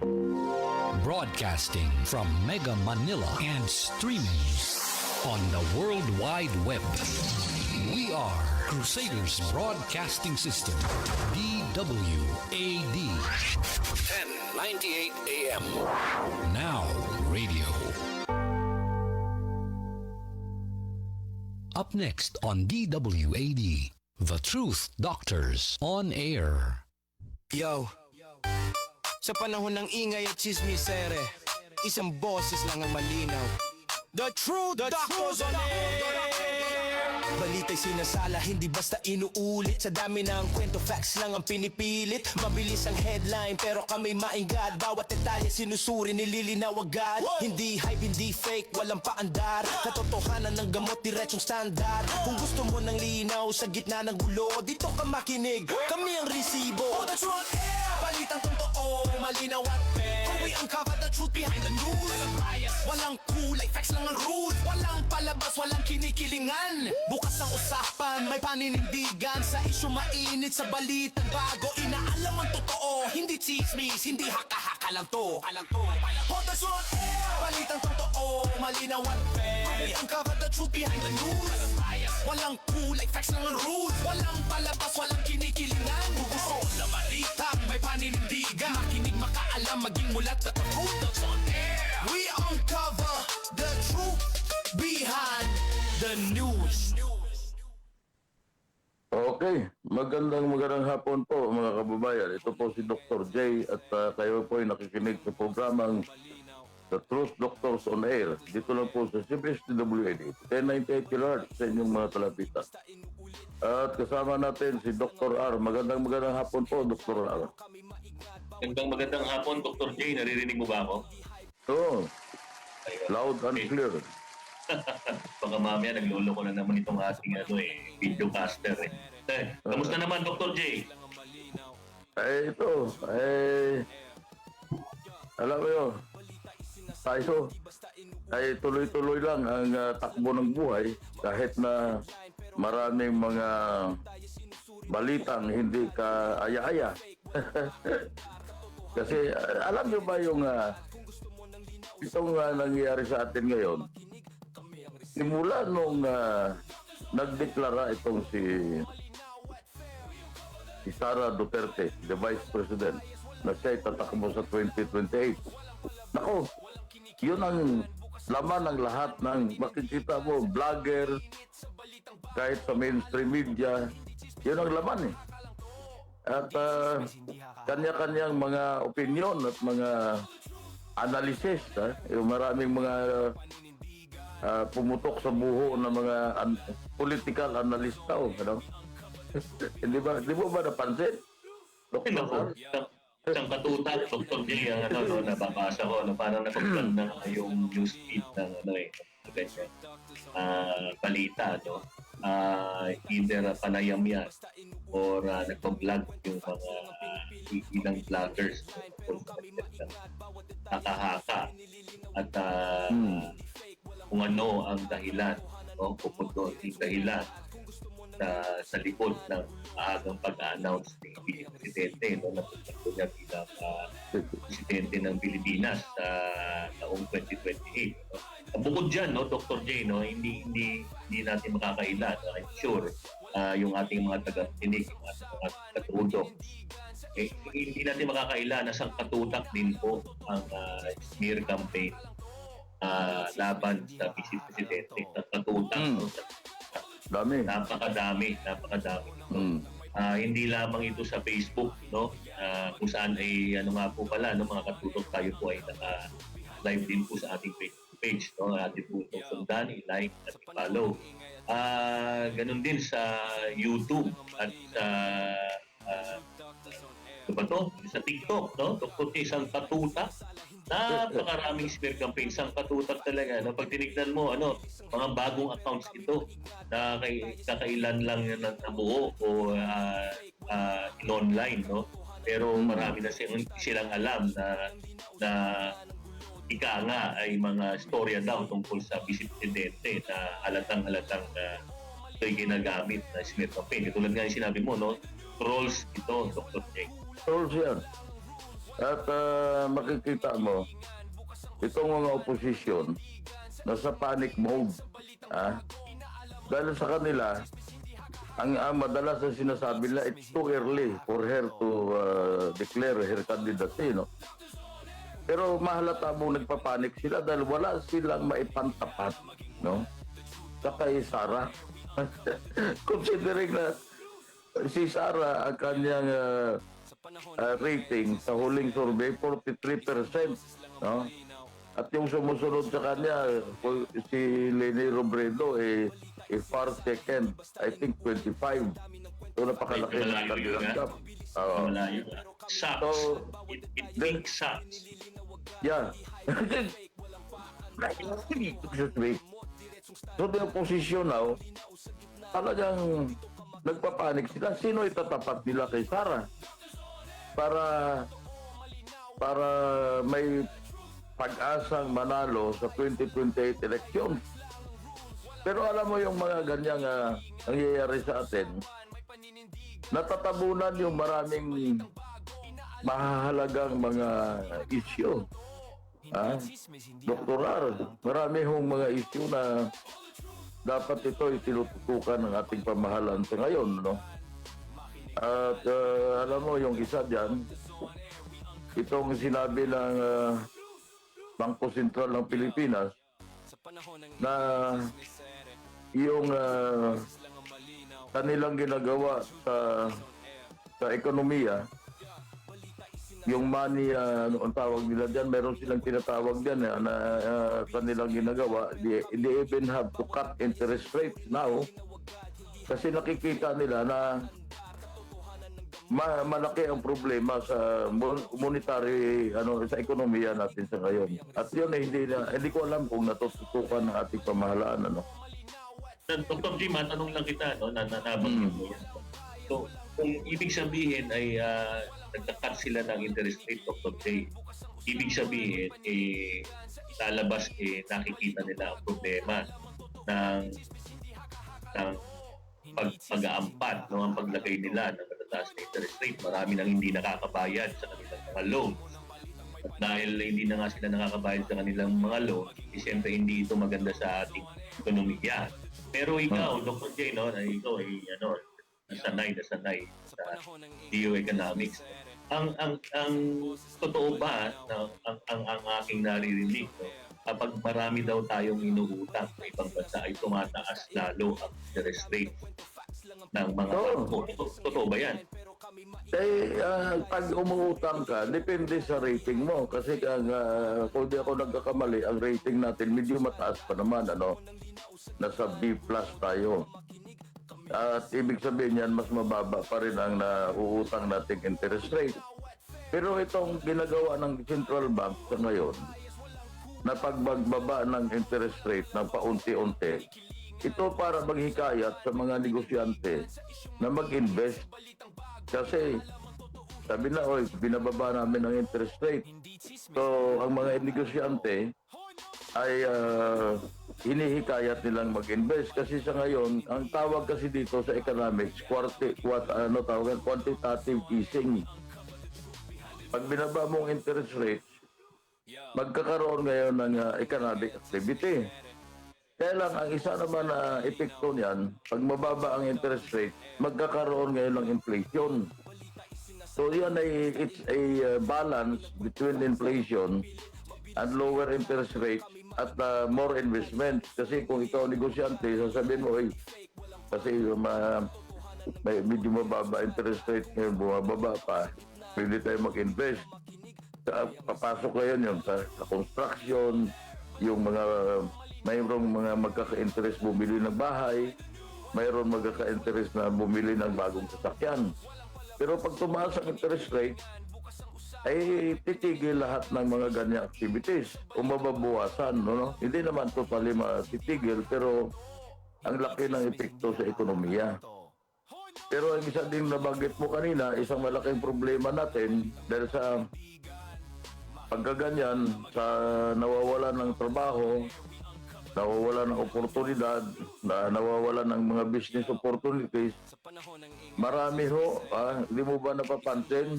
Broadcasting from Mega Manila and streaming on the World Wide Web. We are Crusaders Broadcasting System, DWAD. 1098 AM. Now radio. Up next on DWAD, The Truth Doctors on Air. Yo, sa panahon ng ingay at chismisere, isang boses lang ang malinaw. The Truth Doctors on Air. Balita'y sinasala, hindi basta inuulit. Sa dami ng kwento, facts lang ang pinipilit. Mabilis ang headline, pero kami mainggan. Bawat detalye sinusuri, nililinaw agad. Hindi hype, hindi fake, walang paandar. Katotohanan ng gamot, diretsong standard. Kung gusto mo ng linaw sa gitna ng gulo, dito ka makinig, kami ang resibo. Oh, the Truth on Air. Balitang totoo, malinaw at fair. Kung we uncover the truth behind the news. Walang bias, walang kulay, facts lang ang rules. Walang palabas, walang kinikilingan. Bukas ang usapan, may paninindigan. Sa isyu mainit, sa balitang bago. Inaalam ang totoo, hindi chismis, hindi haka-haka lang to. Hold the Truth on Air. Balitang totoo, malinaw at fair. Kung we uncover the truth behind the news. Walang bias, walang kulay, facts lang ang rules. Walang palabas, walang kinikilingan. Gusto na balitang may paninindigan. Makinig, makaalam, maging mulat at the Truth Doctors on Air. We uncover the truth behind the news. Okay, magandang hapon po mga kababayan. Ito po si Dr. J at kayo po ay nakikinig sa programang The Truth Doctors on Air. Dito lang po sa CBS-DWAD, 1098 kHz sa inyong mga talapitan. At kasama natin si Dr. R. Magandang hapon po, Dr. R. Magandang hapon, Dr. J. Naririnig mo ba ako? Oo, loud and clear. Baka mamaya nagluloko na naman itong ating videocaster eh. Kamusta naman, Dr. J? Alam mo yun, tayo ay tuloy-tuloy lang ang takbo ng buhay kahit na maraming mga balitang hindi ka aya-aya. Kasi alam nyo ba yung itong nangyayari sa atin ngayon? Simula nung nagdeklara itong si Sara Duterte, the Vice President, na siya tatakbo sa 2028. Nako, yun ang laman ng lahat ng makikita mo, vlogger, kahit sa mainstream media, yun ang laman eh. At kanya-kanyang mga opinion at mga analysis, yung maraming mga pumutok sa buho ng mga political analista ano? Di mo ba napansin? Isang katutak, Dr. J, ang nababasa ko, parang napaglan na yung news feed ng ganyan. Balita, either panayam yan or nagpa-vlog yung mga ilang vloggers haka-haka at kung ano ang dahilan pupunto ang dahilan sa likod ng agang pag-announce ni Presidente na pagpunto niya bilang Presidente ng Pilipinas sa taong 2028. Bukod dyan, Dr. J, hindi natin makakailan. I'm sure yung ating mga taga-tinig, yung ating mga katulog, hindi natin makakailan na sang katutak din po ang smear campaign laban sa Vice Presidente. Katutak, dami. Napakadami. Hindi lamang ito sa Facebook, kung saan ay nga po pala, mga katutok, tayo po ay naka-live din po sa ating Facebook page, ating po itong sundan, i-like at i-follow. Ganun din sa YouTube at sa sa TikTok, Dr. isang katutak. Napakaraming smear campaign, isang katutak talaga. Pag tinignan mo, mga bagong accounts ito na kakailan lang yan nabuo o in-online, pero marami na silang alam na ika nga ay mga storya daw tungkol sa Vice Presidente na halatang ito'y ginagamit na smear campaign. Tulad nga yung sinabi mo, trolls ito, Dr. J. Trolls yan. At makikita mo, itong mga oposisyon, nasa panic mode. Dahil sa kanila, ang madalas na sinasabi nila, it's too early for her to declare her candidacy. No? Pero mahalata mong nagpapanik sila dahil wala silang maipantapat, no? Sa kay Sara. Considering na si Sara, ang kanyang rating sa huling survey, 43%. No? At yung sumusunod sa kanya, si Leni Robredo, far second, I think 25. So napakalaki ng kanilang gap. Malayo. Sucks. So, it big sucks. Yeah. So the opposition now, talagang nagpapanik sila. Sino itatapat nila kay Sara? Para may pag-asang manalo sa 2028 election. Pero alam mo yung mga ganyang nangyayari sa atin, natatabunan yung maraming mahalagang mga issue. Doktoral, marami hong mga issue na dapat ito itinututukan ng ating pamahalaan sa ngayon, no? At alam mo yung isa diyan, itong sinabi ng Bangko Sentral ng Pilipinas na yung kanilang ginagawa sa ekonomiya, yung money, ano ang tawag nila dyan, meron silang tinatawag dyan na kanilang ginagawa, they even have to cut interest rates now kasi nakikita nila na malaki ang problema sa monetary sa ekonomiya natin sa ngayon. At yun hindi ko alam kung natututukan ng ating pamahalaan. Dr. G, matanong lang kita, no, nabanggit mo yan. So, kung ibig sabihin ay nagka-cut sila ng interest rate, Dr. J, ibig sabihin, lalabas, nakikita nila ang problema ng pag-aampat, no, ang paglagay nila ng matataas na interest rate. Marami nang hindi nakakabayad sa kanilang mga loan. At dahil hindi na nga sila nakakabayad sa kanilang mga loan, siyempre hindi ito maganda sa ating ekonomiya. Pero ikaw, Dr. J, no, ikaw ay nasanay sa DO Economics. Ang totoo ba na ang aking naririnig, no, kapag marami daw tayong inuutang sa ibang bansa ay tumataas lalo ang interest rate ng mga bangko. Totoo ba yan? Pag umuutang ka, depende sa rating mo. Kasi kung di ako nagkakamali, ang rating natin medyo mataas pa naman. Nasa B+ tayo. At ibig sabihin yan, mas mababa pa rin ang nauutang nating interest rate. Pero itong ginagawa ng Central Bank sa ngayon, na pagbagbaba ng interest rate ng paunti-unti, ito para maghikayat sa mga negosyante na mag-invest. Kasi sabi na, binababa namin ang interest rate. So, ang mga negosyante ay hinihikayat nilang mag-invest. Kasi sa ngayon, ang tawag kasi dito sa economics, quantitative easing. Pag binaba mong interest rate, magkakaroon ngayon ng economic activity. Kaya lang, ang isa naman na epekto niyan, pag mababa ang interest rate, magkakaroon ngayon ng inflation. So yan it's a balance between inflation and lower interest rate at more investment. Kasi kung ikaw negosyante, sasabihin mo, kasi may medyo mababa interest rate ngayon, bumababa pa, pwede tayo mag-invest. Papasok ngayon yun sa construction, yung mayroong mga magkaka-interest bumili ng bahay, mayroon magkaka-interest na bumili ng bagong sasakyan. Pero pag tumaas ang interest rate, ay titigil lahat ng mga ganyang activities o mababawasan. No? Hindi naman totally matitigil, pero ang laki ng epekto sa ekonomiya. Pero ang isa din nabanggit mo kanina, isang malaking problema natin dahil sa pagkaganyan, sa nawawalan ng trabaho, nawawalan ng oportunidad, nawawalan ng mga business opportunities. Marami hindi mo ba napapansin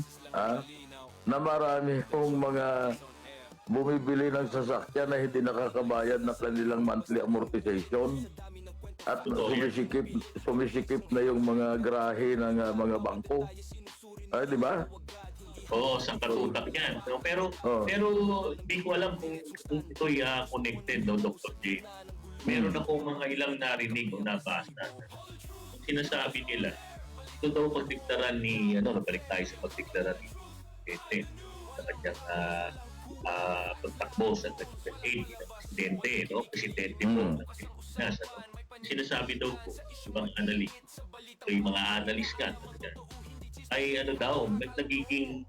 na marami kong mga bumibili ng sasakyan na hindi nakakabayad ng kanilang monthly amortization at sumisikip na yung mga grahe ng mga bangko. Ay, di ba? Oo, sa katutak yan. Pero hindi ko alam kung ito'y connected, no, Dr. J. Meron akong mga ilang narinig o nabasa. Sinasabi nila, ito daw pagdiktaran ni, nabalik tayo sa pagdiktaran ni Presidente sa kanyang pagtakbo sa 2008 ng Presidente, no? Presidente po ng Pilipinas. Sinasabi daw po, ibang analyst, yung mga analyst ka, ay nagiging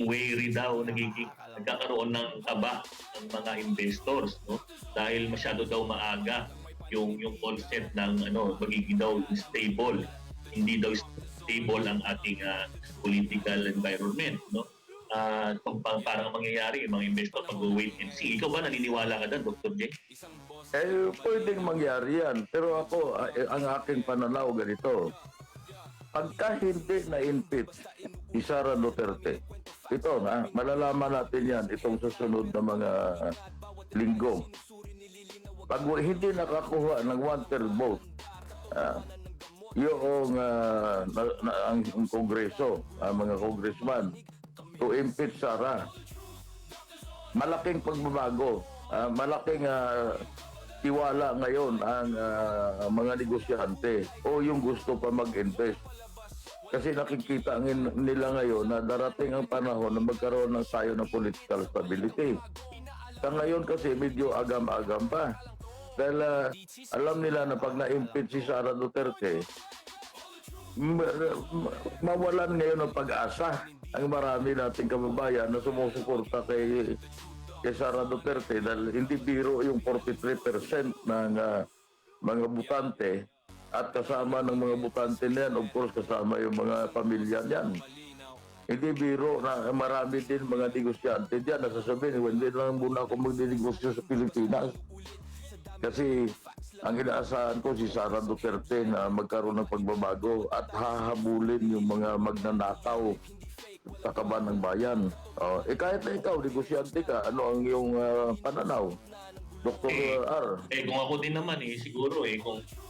wary daw, nagkakaroon ng kaba ng mga investors, no? Dahil masyado daw maaga yung concept ng magiging daw stable. Hindi daw stable ang ating political environment, no? Parang mangyayari yung mga investor mag-wait and see. Ikaw ba naniniwala ka doon, Dr. J? Pwedeng mangyari yan. Pero ako, ang aking pananaw ganito. Pagka hindi na-impeach si Sara Duterte, ito malalaman natin yan itong susunod na mga linggo. Pag hindi nakakuha ng 1/3 vote, yung ang Kongreso, mga congressman, to impeach Sara, malaking pagbabago, malaking tiwala ngayon ang mga negosyante o yung gusto pa mag-invest. Kasi nakikita nila ngayon na darating ang panahon na magkaroon ng tayo ng political stability. Sa ngayon kasi medyo agam-agam pa. Dahil alam nila na pag na-impeach si Sara Duterte, mawalan ngayon ng pag-asa ang marami nating kababayan na sumusuporta kay Sara Duterte dahil hindi biro yung 43% ng mga butante. At kasama ng mga butante niyan, of course, kasama yung mga pamilya niyan. Hindi biro na marami din mga negosyante diyan na sasabihin, hindi lang muna ako magdinegosyo sa Pilipinas. Kasi ang inaasahan ko si Sara Duterte na magkaroon ng pagbabago at hahabulin yung mga magnanakaw sa kaban ng bayan. Kahit na ikaw, negosyante ka, ano ang iyong pananaw? Dr. R. Kung ako din naman siguro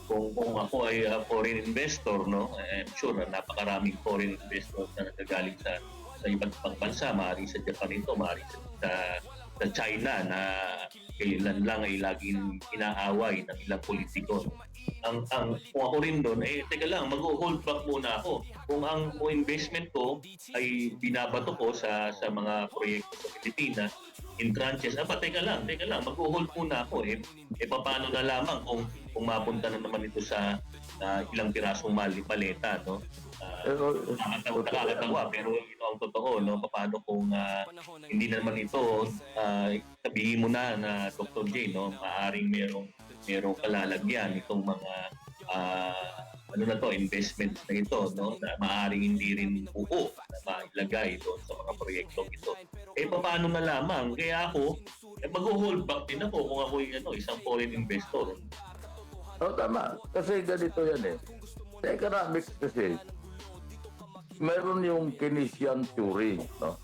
kung ako ay foreign investor, no, I'm sure na napakaraming foreign investors na nagagaling sa iba't ibang bansa, maaaring sa Japan ito, maaaring sa China na kailan lang ay laging inaaway ng ilang politiko. Kung ako rin doon, teka lang, mag-hold back muna ako. Kung ang investment ko ay binabato ko sa mga proyekto sa Pilipinas, in tranches, teka lang, mag-hold muna ako. Paano na lamang kung mapunta na naman ito sa ilang pirasong maleta, no? Nakakatawa, pero ito ang totoo, no? Paano kung hindi naman ito, sabihin mo na Dr. J, no? Maaaring merong kalalagyan itong mga investments na ito, no? Na maaaring hindi rin buo na mailagay doon sa mga proyektong ito. Paano na lamang? Kaya ako, mag-hold back din ako kung ako isang foreign investor. Tama. Kasi ganito yan Sa economics kasi, meron yung Keynesian theory, no?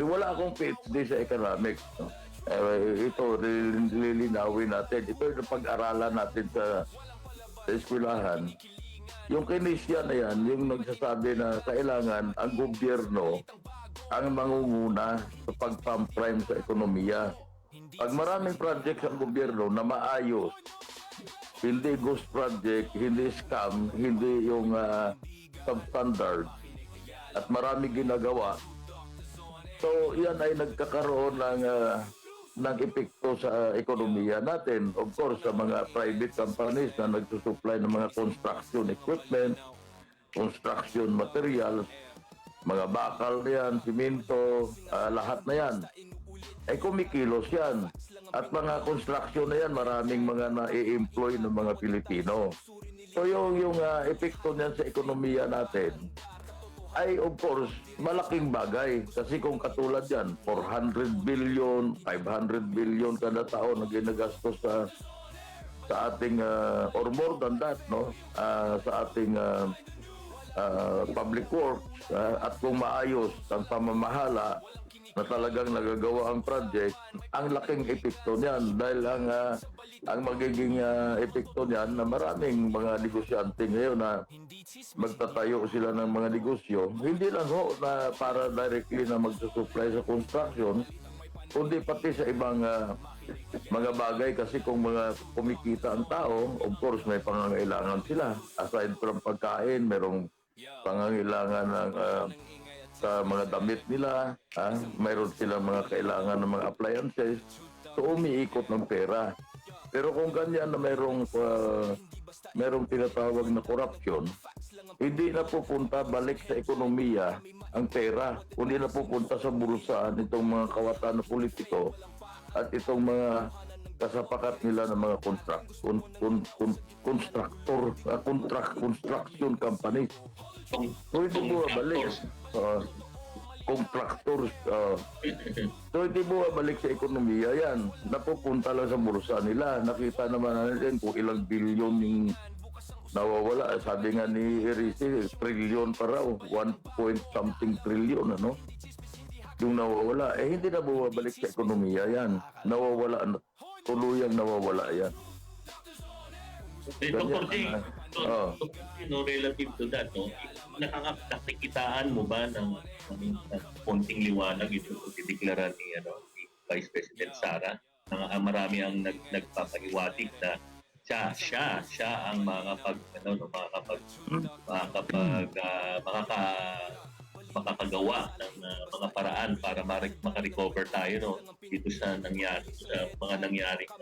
Wala akong PhD sa economics, no? Ito, lilinawin natin. Ito yung pag-aralan natin sa eskwelahan. Yung Keynesian na yan, yung nagsasabi na kailangan ang gobyerno ang mangunguna sa pag-pump prime sa ekonomiya. Pag maraming project sa gobyerno na maayos, hindi ghost project, hindi scam, hindi yung substandard, at marami ginagawa, so yan ay nagkakaroon ng epekto sa ekonomiya natin. Of course, sa mga private companies na nagsusupply ng mga construction equipment, construction materials, mga bakal na yan, simento, lahat na yan, ay kumikilos yan. At mga construction na yan, maraming mga na-i-employ ng mga Pilipino. So yung epekto niyan sa ekonomiya natin ay of course malaking bagay. Kasi kung katulad yan, 400 billion, 500 billion kada taon na ginagastos sa ating, or more than that, no? Sa ating public works, at kung maayos ang pamamahala na talagang nagagawa ang project, ang laking epekto niyan dahil ang magiging epekto niyan na maraming mga negosyante ngayon na magtatayo sila ng mga negosyo, hindi lang ho na para directly na magsusupply sa construction, kundi pati sa ibang mga bagay kasi kung mga kumikita ang tao, of course may pangangailangan sila. Aside from pagkain, merong pangangailangan ng sa mga damit nila, mayroon silang mga kailangan ng mga appliances, so umiikot ng pera. Pero kung ganyan na merong tinatawag na corruption, hindi na pupunta balik sa ekonomiya ang pera, kundi na pupunta sa bulsa nitong mga kawatan na politiko at itong mga kasapakat nila ng mga construction companies. So hindi mo balik contractors. So hindi mo balik sa ekonomiya yan. Napupunta lang sa bursa nila. Nakita naman natin kung ilang bilyon yung nawawala. Sabi nga ni Erisi, trillion pa raw. 1 trillion, ano? Yung nawawala. Hindi na bumabalik sa ekonomiya yan. Nawawala. Tuluyang nawawala yan. Dr. J, relative to that, nakikitaan mo ba ng konting liwanag ito dideklara ni Vice President Sara na marami ang nagpapahiwatig na siya ang makakagawa ng mga paraan para makarecover tayo dito sa mga nangyaring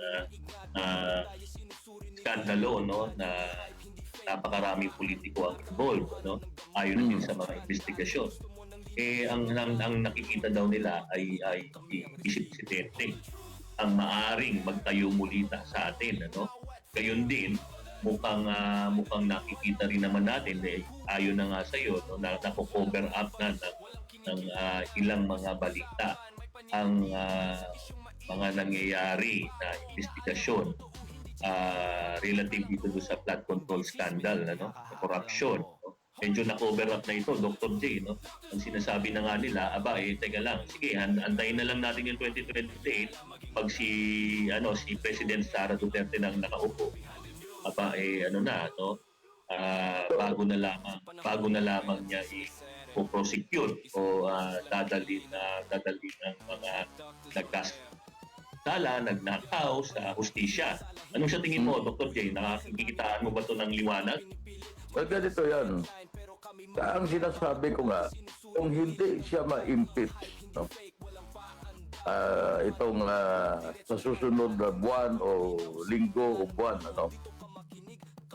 skandalo na napakaraming politiko ang involved ayon din sa mga investigasyon. Ang nakikita daw nila ay si Presidente ang maaring magtayo muli sa atin, gayon din mukhang nakikita rin naman natin ayon na nga sa iyo na nako-cover up na ng ilang mga balita ang mga nangyayari na investigasyon relative dito sa flood control scandal, corruption. Medyo na-cover up na ito, Dr. J, Ang sinasabi na nga nila, teka lang, sige, antayin na lang natin yung 2028 pag si President Sara Duterte nang nakaupo. Bago na lamang niya i-prosecute o dadalhin ng mga nagnakaw sa hustisya. Anong sa tingin mo, Dr. J? Nakikitaan mo ba ito ng liwanag? Well, ganito yan. Ang sinasabi ko nga, kung hindi siya ma-impeach, itong sa susunod na buwan o linggo o buwan,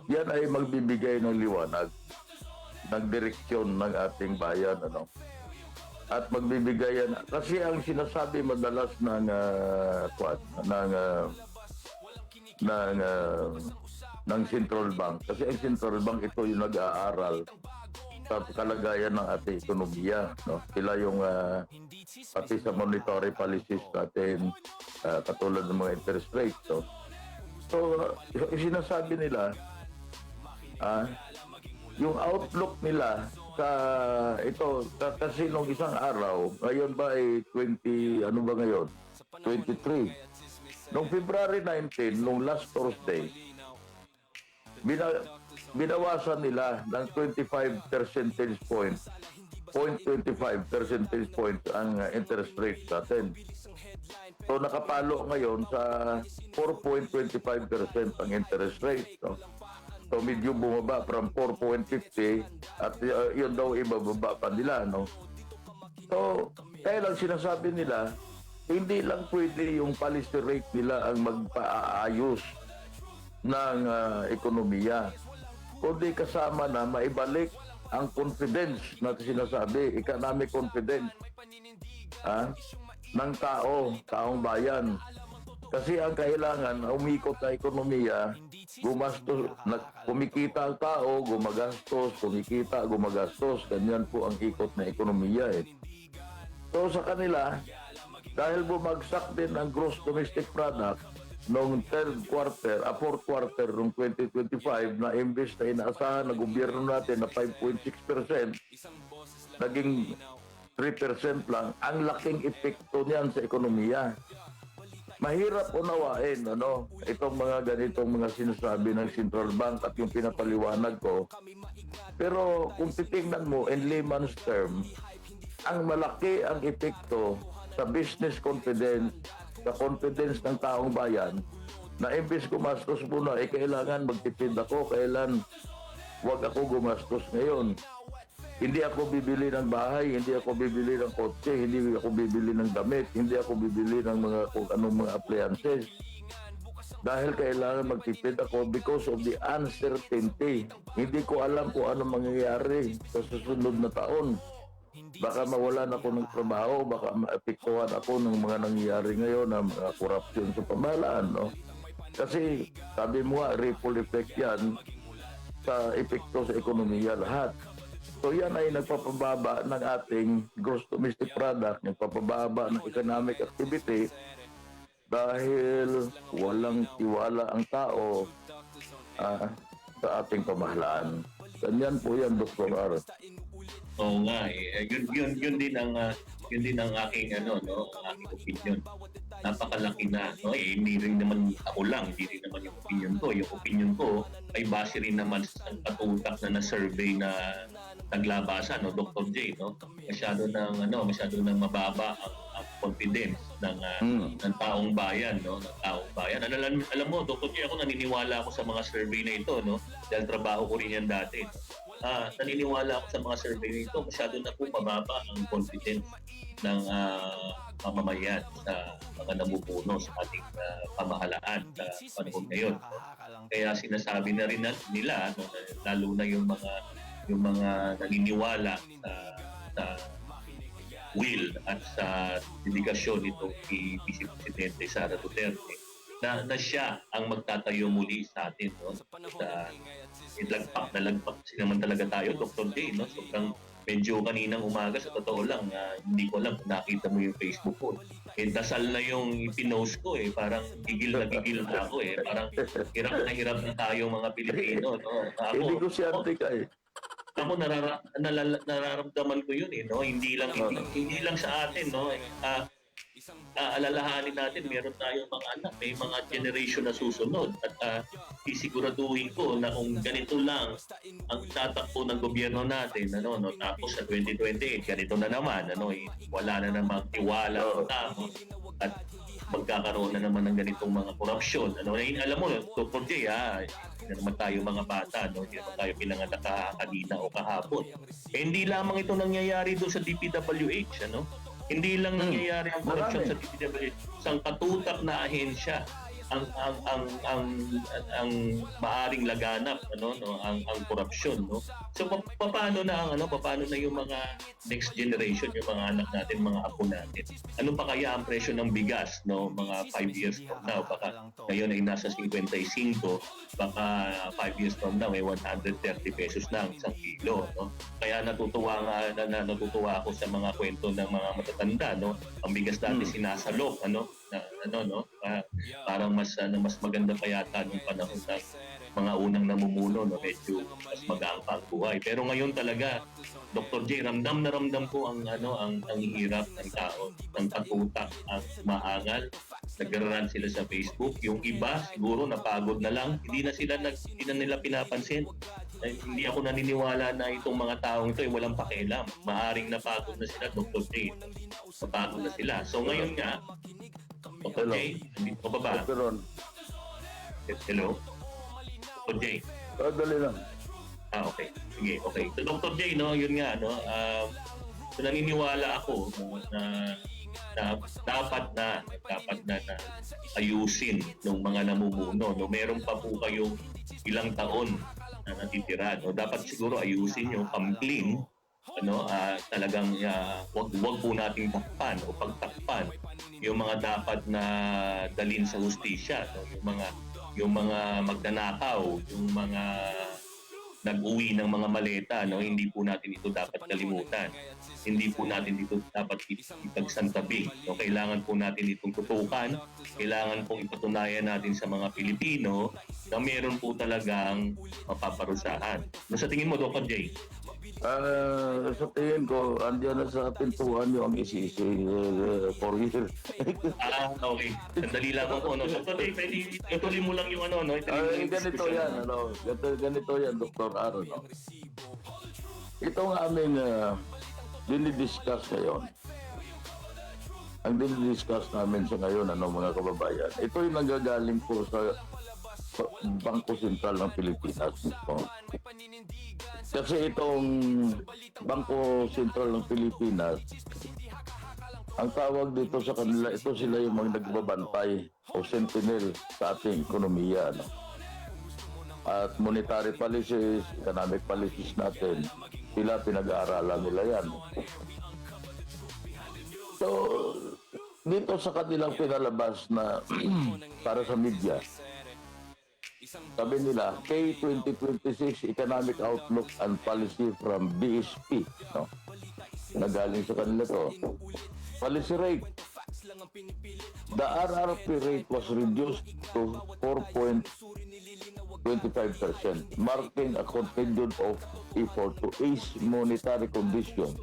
yan ay magbibigay ng liwanag, ng direksyon ng ating bayan, at magbibigay yan. Kasi ang sinasabi madalas ng Central Bank, kasi ang Central Bank ito yung nag-aaral sa kalagayan ng ating ekonomiya, sila yung pati sa monetary policies natin, katulad ng mga interest rates. So sinasabi nila, yung outlook nila sa ito, kasi nung isang araw, ngayon ba ay 23. Noong February 19, nung last Thursday, binawasan nila ng 25 percentage points, 0.25 percentage points ang interest rate natin. So nakapalo ngayon sa 4.25% ang interest rate. So medyo bumaba from 4.50 at yun daw ibababa pa nila. So kaya lang sinasabi nila, hindi lang pwede yung policy rate nila ang magpaayos ng ekonomiya, kundi kasama na maibalik ang confidence na sinasabi, economic confidence ng taong bayan. Kasi ang kailangan, umikot na ekonomiya, kumikita ang tao, gumagastos, kumikita, gumagastos, ganyan po ang ikot na ekonomiya. So sa kanila, dahil bumagsak din ang gross domestic product, noong fourth quarter noong 2025 na imbes na inaasahan ng gobyerno natin na 5.6%, naging 3% lang. Ang laking epekto niyan sa ekonomiya. Mahirap unawain itong mga ganitong mga sinasabi ng Central Bank at yung pinapaliwanag ko. Pero kung titingnan mo in layman's term, ang malaki ang epekto sa business confidence, sa confidence ng taong bayan, na imbes gumastos muna, kailangan magtipid ako, kailan wag ako gumastos ngayon. Hindi ako bibili ng bahay, hindi ako bibili ng kotse, hindi ako bibili ng damit, hindi ako bibili ng mga kung anong mga appliances. Dahil kailangan magtipid ako because of the uncertainty. Hindi ko alam kung ano mangyayari sa susunod na taon. Baka mawalan ako ng trabaho, baka maapektuhan ako ng mga nangyayari ngayon, ng mga korupsyon sa pamahalaan. Kasi sabi mo nga, ripple effect yan sa epekto sa ekonomiya lahat. So yan ay nagpapababa ng ating gross domestic product, nagpapababa ng economic activity dahil walang tiwala ang tao sa ating pamahalaan. Ganyan po yan, Dr. R. Oo nga eh. Yun din ang aking ang aking opinion. Napakalaki na, hindi rin naman ako lang, hindi rin naman yung opinion ko. Yung opinion ko ay base rin naman sa katutak na survey na naglabasan, Dr. J, masyado nang mababa ang confidence ng taong bayan, ng taong bayan. Alam mo, Dr. J, ako naniniwala ako sa mga survey na ito, dahil trabaho ko rin yan dati. Naniniwala ako sa mga survey na ito, masyado na po mababa ang confidence ng mamamayan sa mga namumuno sa ating pamahalaan sa panahon ngayon. Kaya sinasabi na rin nila, lalo na yung mga naniniwala sa will at sa dedikasyon nitong Vice Presidente Sara Duterte na siya ang magtatayo muli sa atin, lagpak na lagpak naman talaga tayo, Dr. J, sobrang medyo kaninang umaga, sa totoo lang, hindi ko alam kung nakita mo yung Facebook ko. Dasal na yung pinost ko parang gigil na ako parang hirap na tayo mga Pilipino, Hindi ko siyempre ka Ako nararamdaman ko yun hindi lang sa atin alalahanin natin meron tayong mga anak, may mga generation na susunod at sisiguraduhin ko na kung ganito lang ang tatakbo ng gobyerno natin tapos sa 2028 ganito na naman wala na namang tiwala ang tao at magkakaroon na naman ng ganitong mga korupsyon. Alam mo, Dr. J, hindi na naman tayo mga bata, hindi naman tayo pinanganak kanina o kahapon. Hindi lamang ito nangyayari doon sa DPWH, Hindi lang nangyayari ang korupsyon sa DPWH. Isang katutak na ahensya ang maaring laganap ang korupsyon So paano na yung mga next generation, yung mga anak natin, mga apo natin, ano pa kaya ang presyo ng bigas mga 5 years from now, baka ngayon ay nasa 55, baka 5 years from now ay 130 pesos na ang isang kilo kaya natutuwa ako sa mga kwento ng mga matatanda ang bigas dati sinasalok parang mas maganda pa yata nung panahon ng mga unang namumuno medyo mas magaang pa ang buhay. Pero ngayon talaga, Dr. J, ramdam na ramdam ko ang hirap ng tao, ng katutak, ang maangal. Nag-run sila sa Facebook. Yung iba siguro napagod na lang, hindi na nila pinapansin. Hindi ako naniniwala na itong mga taong ito ay walang pakialam. Maaring napagod na sila, Dr. J. Napagod na sila. So ngayon nga, Dr. J, hindi ko ba? Hello? Dr. J. Dali lang. Okay. Sige, okay. So, Dr. J, yun nga, so naniniwala ako na dapat na ayusin ng mga namumuno. Meron pa po kayong ilang taon na natitira. Dapat siguro ayusin yung pang-clean. Talagang wag po nating takpan o pagtakpan yung mga dapat na dalhin sa hustisya, yung mga magnanakaw, yung mga nag-uwi ng mga maleta, no? Hindi po natin ito dapat kalimutan. Hindi po natin ito dapat ipagsantabi. No? Kailangan po natin itong tutukan. Kailangan pong ipatunayan natin sa mga Pilipino na meron po talagang mapaparusahan. No, sa tingin mo, Dr. J? Sa tingin ko, andiyan na sa pintuan yung isi-isi for years. Okay. Sandali lang ako, no? Dr. J, pwede ituloy mo lang yung ano, no? Ganito yan, ganito yan, Dr. Aaron. No? Itong aming dinidiscuss ngayon. Ang dinidiscuss namin sa ngayon, mga kababayan, ito yung nanggagaling po sa Bangko Sentral ng Pilipinas mismo. Kasi itong Bangko Sentral ng Pilipinas, ang tawag dito sa kanila, ito sila yung mga nagbabantay o sentinel sa ating ekonomiya. No? At monetary policies, economic policies natin, sila pinag-aaralan nila yan. So, dito sa kanilang pinalabas na para sa media, sabi nila, K2026 Economic Outlook and Policy from BSP. No? Nagaling sa kanila to. Policy rate. The RRP rate was reduced to 4.25%, marking a continued effort to ease monetary conditions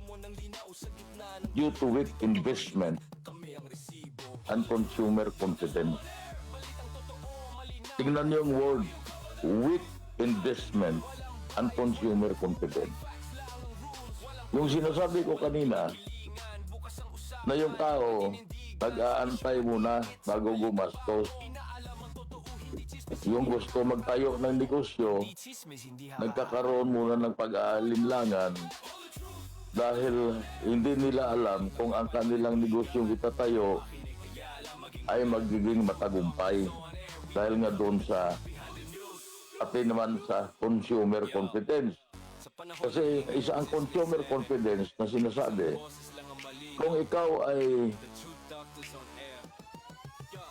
due to weak investment and consumer confidence. Tingnan niyo yung word, weak investment and consumer confidence. Yung sinasabi ko kanina, na yung tao, nag-aantay muna bago gumastos. Yung gusto magtayo ng negosyo, nagkakaroon muna ng pag-aalinlangan dahil hindi nila alam kung ang kanilang negosyong itatayo ay magiging matagumpay. Dahil nga doon sa pati naman sa consumer confidence. Kasi isa ang consumer confidence na sinasabi, kung ikaw ay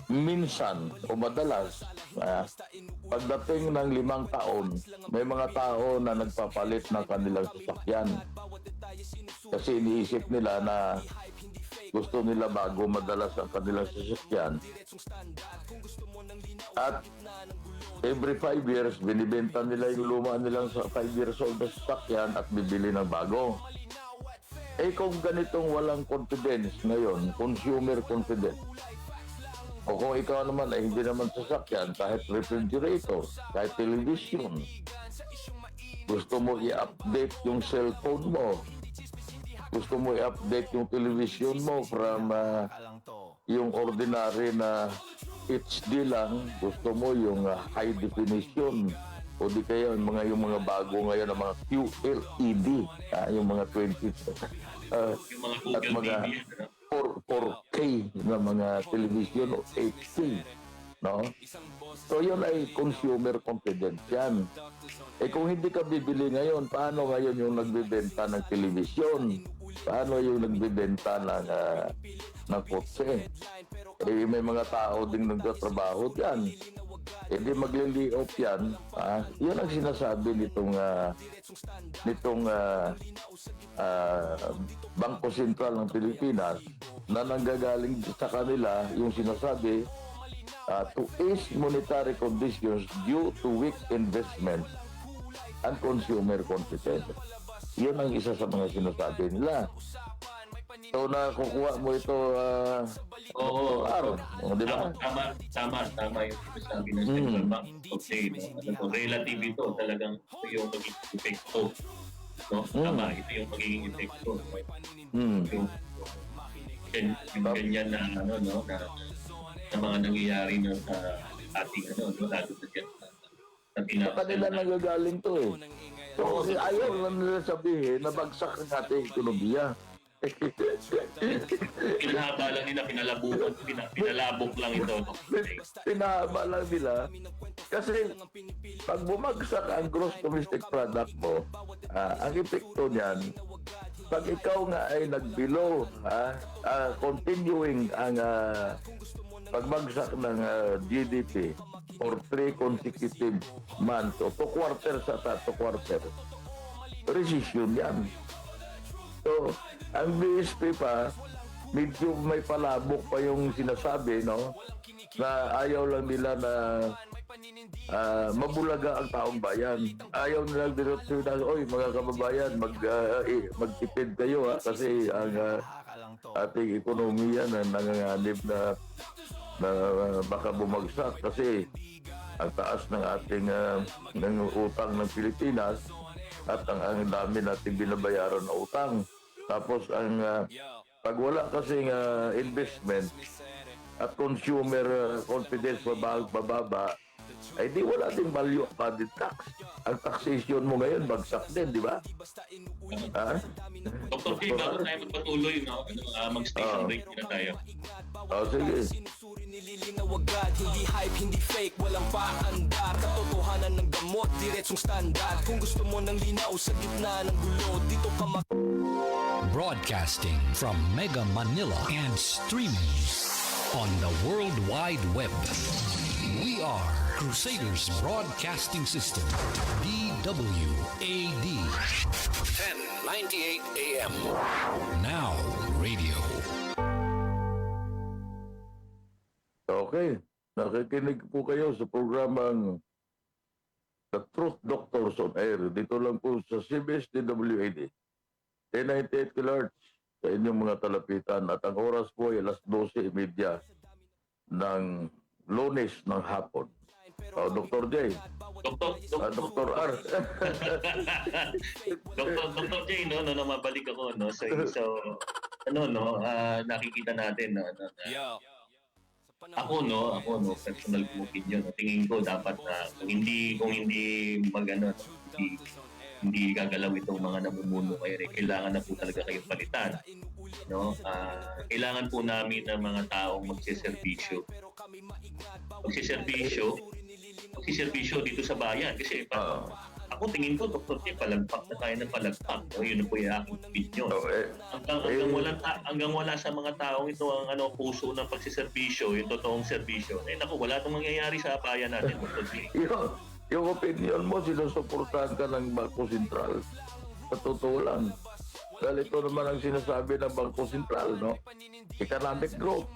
minsan o madalas, pagdating ng 5 taon, may mga tao na nagpapalit ng kanilang sasakyan. Kasi iniisip nila na gusto nila bago madalas ang kanilang sasakyan. At every 5 years, binibenta nila yung luma nilang 5 years old na sasakyan at bibili ng bago. Eh kung ganitong walang confidence ngayon, consumer confidence, o kung ikaw naman ay hindi naman sasakyan, kahit refrigerator, kahit television, gusto mo i-update yung cellphone mo, gusto mo i-update yung television mo from yung ordinary na HD lang, gusto mo yung high definition o di kaya yung mga bago ngayon ng mga QLED, yung mga 20 at mga 4K na mga television o 8K, no? So yun ay consumer confidence yan. Eh kung hindi ka bibili ngayon, paano ngayon yung nagbebenta ng television? Paano yung nagbebenta ng kotse? Eh may mga tao ding nagtatrabaho diyan. Eh di magli-lay-off yan. Yun ang sinasabi nitong Bangko Sentral ng Pilipinas na nanggagaling sa kanila yung sinasabi to ease monetary conditions due to weak investment and consumer confidence. Yun ang isa sa mga sinasabi nila. So nakukuha mo ito di ba? Tama yung sinasabi ng Central Bank. Okay, relative ito talagang ito yung magiging epekto. No? Tama, ito yung magiging epekto. Yung ganyan na mga nangyayari sa ating lalo na dyan sa Pinas. Sa kanila nagagaling to eh. So ayaw lang nila sabihin na bagsak ang ating ekonomiya. Pinahaba lang nila, pinalabok lang ito. Pinahaba lang nila. Kasi pag bumagsak ang gross domestic product mo, ang epekto niyan, pag ikaw nga ay nag-below, continuing ang pagbagsak ng GDP, for 3 consecutive months o 2 quarters at 2 quarters. Rescission yan. So, ang BSP pa, medyo may palabok pa yung sinasabi, no? Na ayaw lang nila na mabulaga ang taong bayan. Ayaw nila diretsyo na, oy, mga kababayan, magtipid kayo, ha? Kasi ang ating ekonomiya na nanganganib na baka bumagsak kasi ang taas ng ating ng utang ng Pilipinas at ang dami nating binabayaran na utang. Tapos ang pag wala kasing investment at consumer confidence bababa, ay di wala ding value added tax. Ang taxation mo ngayon bagsak din, di ba? Ha? Dr. J, bago tayo magpatuloy, no? Mag-station break na tayo. Sige. Nililinaw agad, hindi hype, hindi fake, walang paandar. Katotohanan ng gamot, diretsong standard. Kung gusto mo ng linaw sa gitna ng gulo, dito ka Broadcasting from Mega Manila and streaming on the World Wide Web. We are Crusaders Broadcasting System, DWAD. 1098 AM. Now radio. Okay. Nakikinig po kayo sa programang The Truth Doctors on Air. Dito lang po sa CBS DWAD. 1098 kHz sa inyong mga talapitan. At ang oras po ay alas 12:30 ng Lunes ng hapon. Dr. J. Dr. R. Dr. J, no, mabalik ako, no. So nakikita natin, no. Ako, personal opinion, tingin ko dapat na kung hindi hindi gagalaw itong mga namumuno kayo, kailangan na po talaga kayong palitan, no? Kailangan po namin ng mga taong magsiservisyo dito sa bayan kasi ako tingin ko, Dr. T, palagpak na tayo ng palagpak, no? Yun po yung aking opinion. Hanggang wala sa mga taong ito ang puso ng pagsiservisyo, yung totoong serbisyo, naku, wala itong mangyayari sa bayan natin, Dr. T. Yung opinion mo, sinusuportahan ka ng Bangko Sentral. Sa totoo lang. Dahil ito naman ang sinasabi ng Bangko Sentral, no? Economic growth.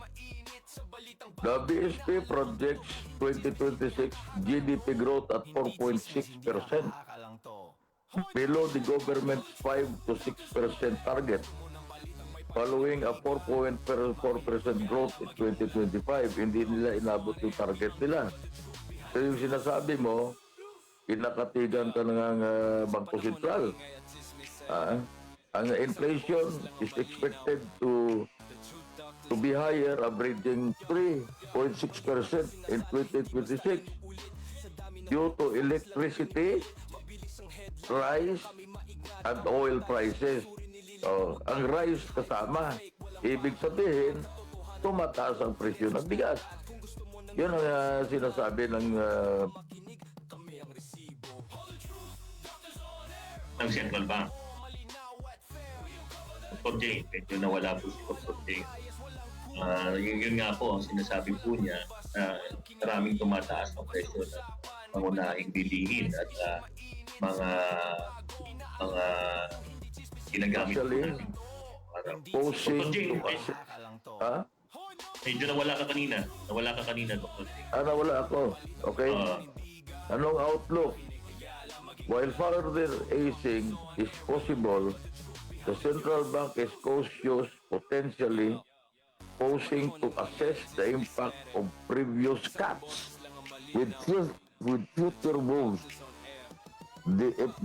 The BSP projects 2026 GDP growth at 4.6%. Below the government's 5 to 6% target. Following a 4.4% growth in 2025, hindi nila inabot yung target nila. So yung sinasabi mo, inakatigan ka ng Bangko Sentral. Ang inflation is expected to be higher, averaging 3.6% in 2026 due to electricity, rice, and oil prices. So, ang rice kasama, ibig sabihin, tumataas ang presyo ng bigas. Yun ang sinasabi ng Central Bank. Dr. J, medyo nawala po si Dr. J. Yun nga po, ang sinasabi po niya na maraming tumataas ng presyo ng pangunahing bilihin at mga ginagamit po natin. posing. Medyo nawala ka kanina, Dr. J. Nawala ako. Okay. Anong outlook? While further easing is possible, the central bank is cautious, potentially posing to assess the impact of previous cuts with future moves,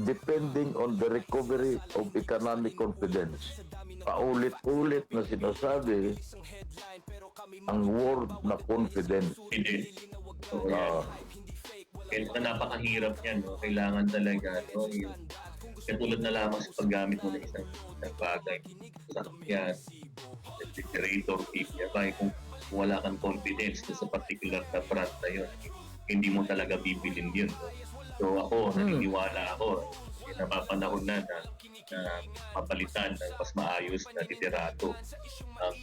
depending on the recovery of economic confidence. Paulit-ulit na sinasabi ang word na confidence. Kaya napakahirap yan, no? Kailangan talaga, no? Yung katulad na lamang sa paggamit mo ng isang bagay. Yan, refrigerator, kaya kung wala kang confidence sa particular na brand na yun, hindi mo talaga bibilin yun. So ako, naniniwala ako, napapanahon na mapalitan ng mas maayos na liderato ang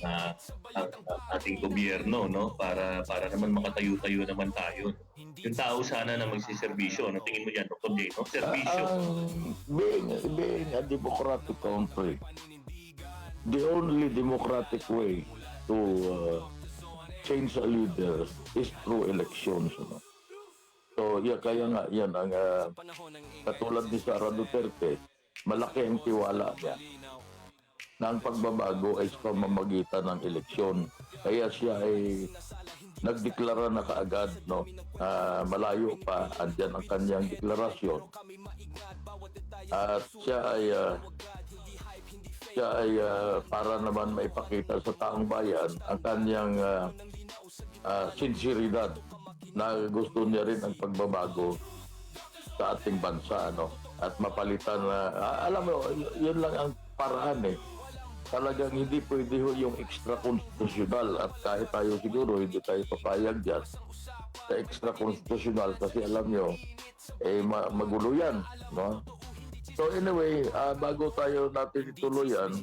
ating gobyerno, no? Para naman makatayo-tayo naman tayo. yung tao sana na magsiservisyo. Ano tingin mo yan, Dr. J? No? Servisyo. Being a democratic country, the only democratic way to change a leader is through elections. No? So, kaya nga, yan ang katulad ni Sara Duterte, malaki ang tiwala niya na ang pagbabago ay sa pamamagitan ng eleksyon. Kaya siya ay nagdeklara na kaagad, no? Malayo pa, andyan ang kanyang deklarasyon. At siya ay para naman maipakita sa taong bayan ang kanyang sinseridad na gusto niya rin ang pagbabago sa ating bansa, no? At mapalitan na, alam mo, yun lang ang paraan eh. Talagang hindi pwede yung extra-constitutional at kahit tayo siguro hindi tayo papayag dyan sa extra-constitutional kasi alam nyo, magulo yan, no? So anyway, bago tayo natin ituloy yan,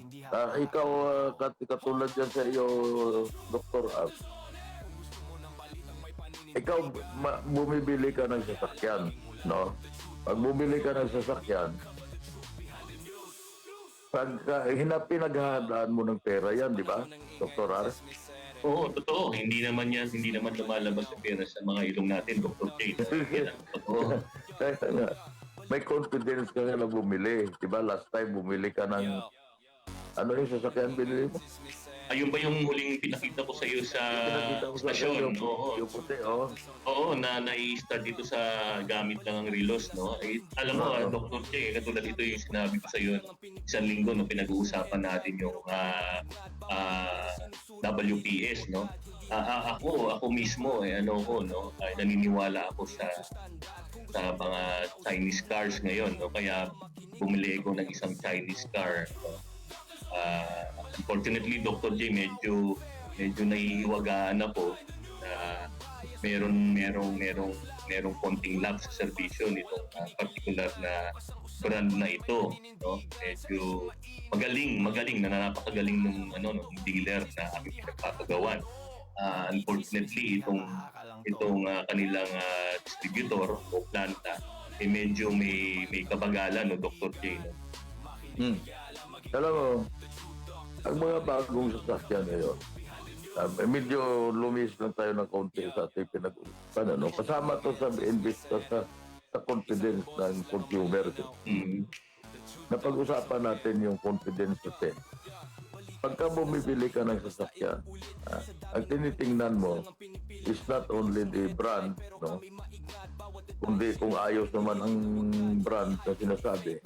ikaw katulad yan sa iyo, Dr. Ab, ikaw bumibili ka ng sasakyan, no? Pag bumili ka ng sasakyan, pag pinaghahandaan mo ng pera yan, di ba, Dr. Ar? Oo, totoo. Hindi naman lumalabas sa pera sa mga ilong natin, Dr. J. Totoo. Kaya nga, may confidence ka nga na bumili. Di ba, last time bumili ka ng, ano yung sasakyan binili mo? Ayun ba yung huling pinakita ko sa iyo sa stasyon? Oo. Yung puti, oh. Oo, na nai-start dito sa gamit lang ang relos, no? Alam mo, Dr. J, katulad ito yung sinabi ko sa iyo isang linggo, no, pinag-uusapan natin yung WPS, no? Ako mismo, naniniwala ako sa mga Chinese cars ngayon, no? Kaya bumili ko ng isang Chinese car, no? Unfortunately, Dr. J, medyo naiiwagaan ako na merong konting lapse sa serbisyo nitong particular na brand na ito, no? Medyo magaling na napakagaling ng dealer na aming pinagpapagawan. Unfortunately, itong kanilang distributor o planta medyo may kabagalan, no, Dr. J, no? Alam mo, ang mga bagong sasakyan ngayon, medyo lumis lang tayo ng konti sa ating pinag-usapan. No? Kasama to sa investa sa confidence ng consumer. Napag-usapan natin yung confidence natin. Pagka bumibili ka ng sasakyan, ang tinitingnan mo is not only the brand, no? Kundi kung ayos naman ang brand na sinasabi.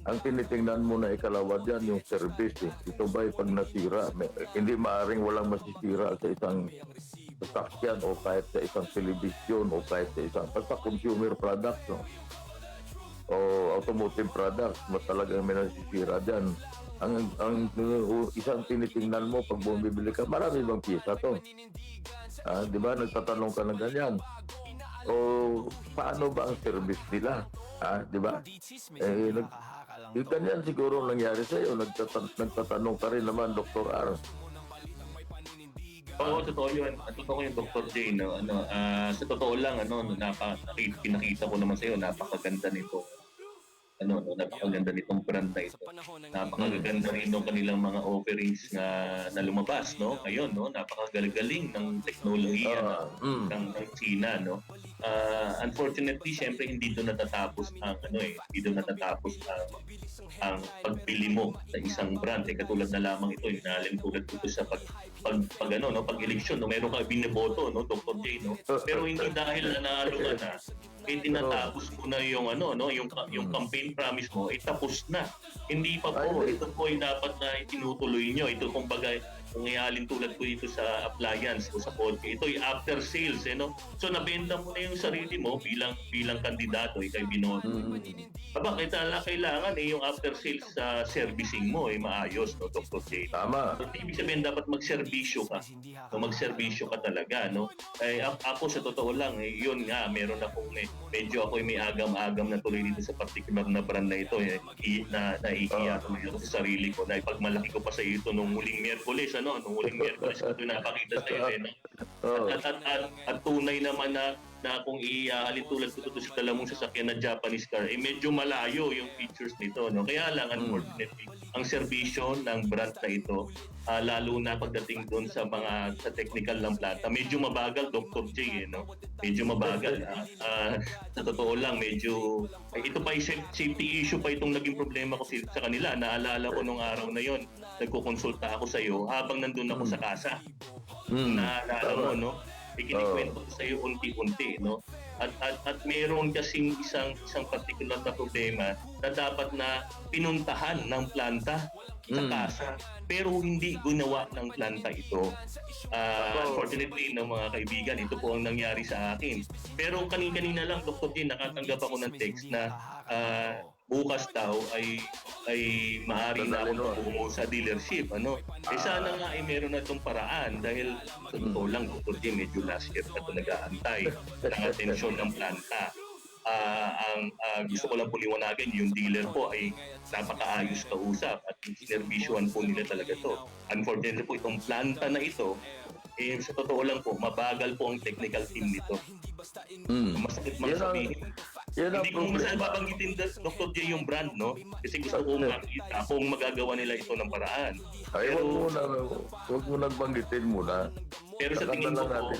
Ang tinitingnan mo na ikalawa dyan yung service. Ito ba'y pag nasira? Hindi maaaring walang masisira sa isang sasakyan o kahit sa isang telebisyon o kahit sa isang basta consumer product, no? O automotive product, talagang may nasisira dyan. Ang isang tinitingnan mo pag bumibili ka, marami bang piyesa to? Di ba? Nagtatanong ka ng ganyan. O paano ba ang service nila? Di ba? Yung ganyan siguro nangyari sa iyo. Nagtatanong ka rin naman, Dr. R. Oo, totoo yun. Totoo yung Dr. J. No? Sa totoo lang, pinakita ko naman sa iyo, napakaganda nito. Napakaganda nitong brand na ito. Napakaganda rin ng kanilang mga offerings na lumabas, no? Ngayon, no? Napakagaling ng teknolohiya ng China, no? Unfortunately, syempre hindi doon natatapos ang pagbili mo sa isang brand. Katulad na lamang ito, yung nalintulad dito sa pag-eleksyon, no? Meron ka biniboto, no, Dr. J, no? Pero hindi dahil nanalo ka na, tinatapos mo na yung yung campaign promise mo, tapos na. Hindi pa po. Ito po ay dapat na itinutuloy nyo. Ito kumbaga, kung ihalin tulad ko dito sa appliance o sa kotse, ito ay after sales, no? So nabenta mo na yung sarili mo bilang kandidato, ikay binoto. Kailangan yung after sales servicing mo maayos, no, Dr. J. Tama. So, ibig sabihin dapat magserbisyo ka. So, magserbisyo ka talaga, no? Ako sa totoo lang, yun nga, meron akong medyo ako may agam-agam na tuloy dito sa particular na brand na ito, na naiiya tuloy ako sa sarili ko. Dahil pag malaki ko pa sa ito nung huling Miyerkules, nung huling Miyerkules ito napakita sa iyo, no? At tunay naman na na kung ihalintulad ko ito sa dalamong sasakyan na Japanese car, medyo malayo yung features nito, no? Kaya lang, unfortunately, ang serbisyo ng brand na ito, lalo na pagdating doon sa technical ng planta, medyo mabagal, Dr. J, no? Medyo mabagal. Sa totoo lang, ito pa yung safety issue pa itong naging problema ko sa kanila. Naalala ko nung araw na yon, nagkukonsulta ako sa iyo habang nandun ako sa kasa. Naalala mo, no? Ikinikwento ko sa iyo unti-unti, no? At meron kasing isang particular na problema na dapat na pinuntahan ng planta sa kasa, pero hindi ginawa ng planta ito. Unfortunately, ng mga kaibigan, ito po ang nangyari sa akin. Pero kanina lang, Dr. J, nakatanggap ako ng text na bukas daw ay maaari na ako pumunta sa dealership, ano? Sana nga meron na itong paraan dahil sa totoo lang, Dr. J, medyo last year na ito nag-aantay ng atensyon ng planta. Gusto ko lang po liwanagin, yung dealer po ay napakaayos kausap at sinerbisyuhan po nila talaga to. Unfortunately po, itong planta na ito, sa totoo lang po, mabagal po ang technical team nito. Masakit mang sabihin. Hindi ko muna babanggitin, Dr. J, yung brand, no? Kasi gusto ko makita kung magagawa nila ito ng paraan. Ay, huwag mo nang banggitin muna. Pero sa tingin ko po,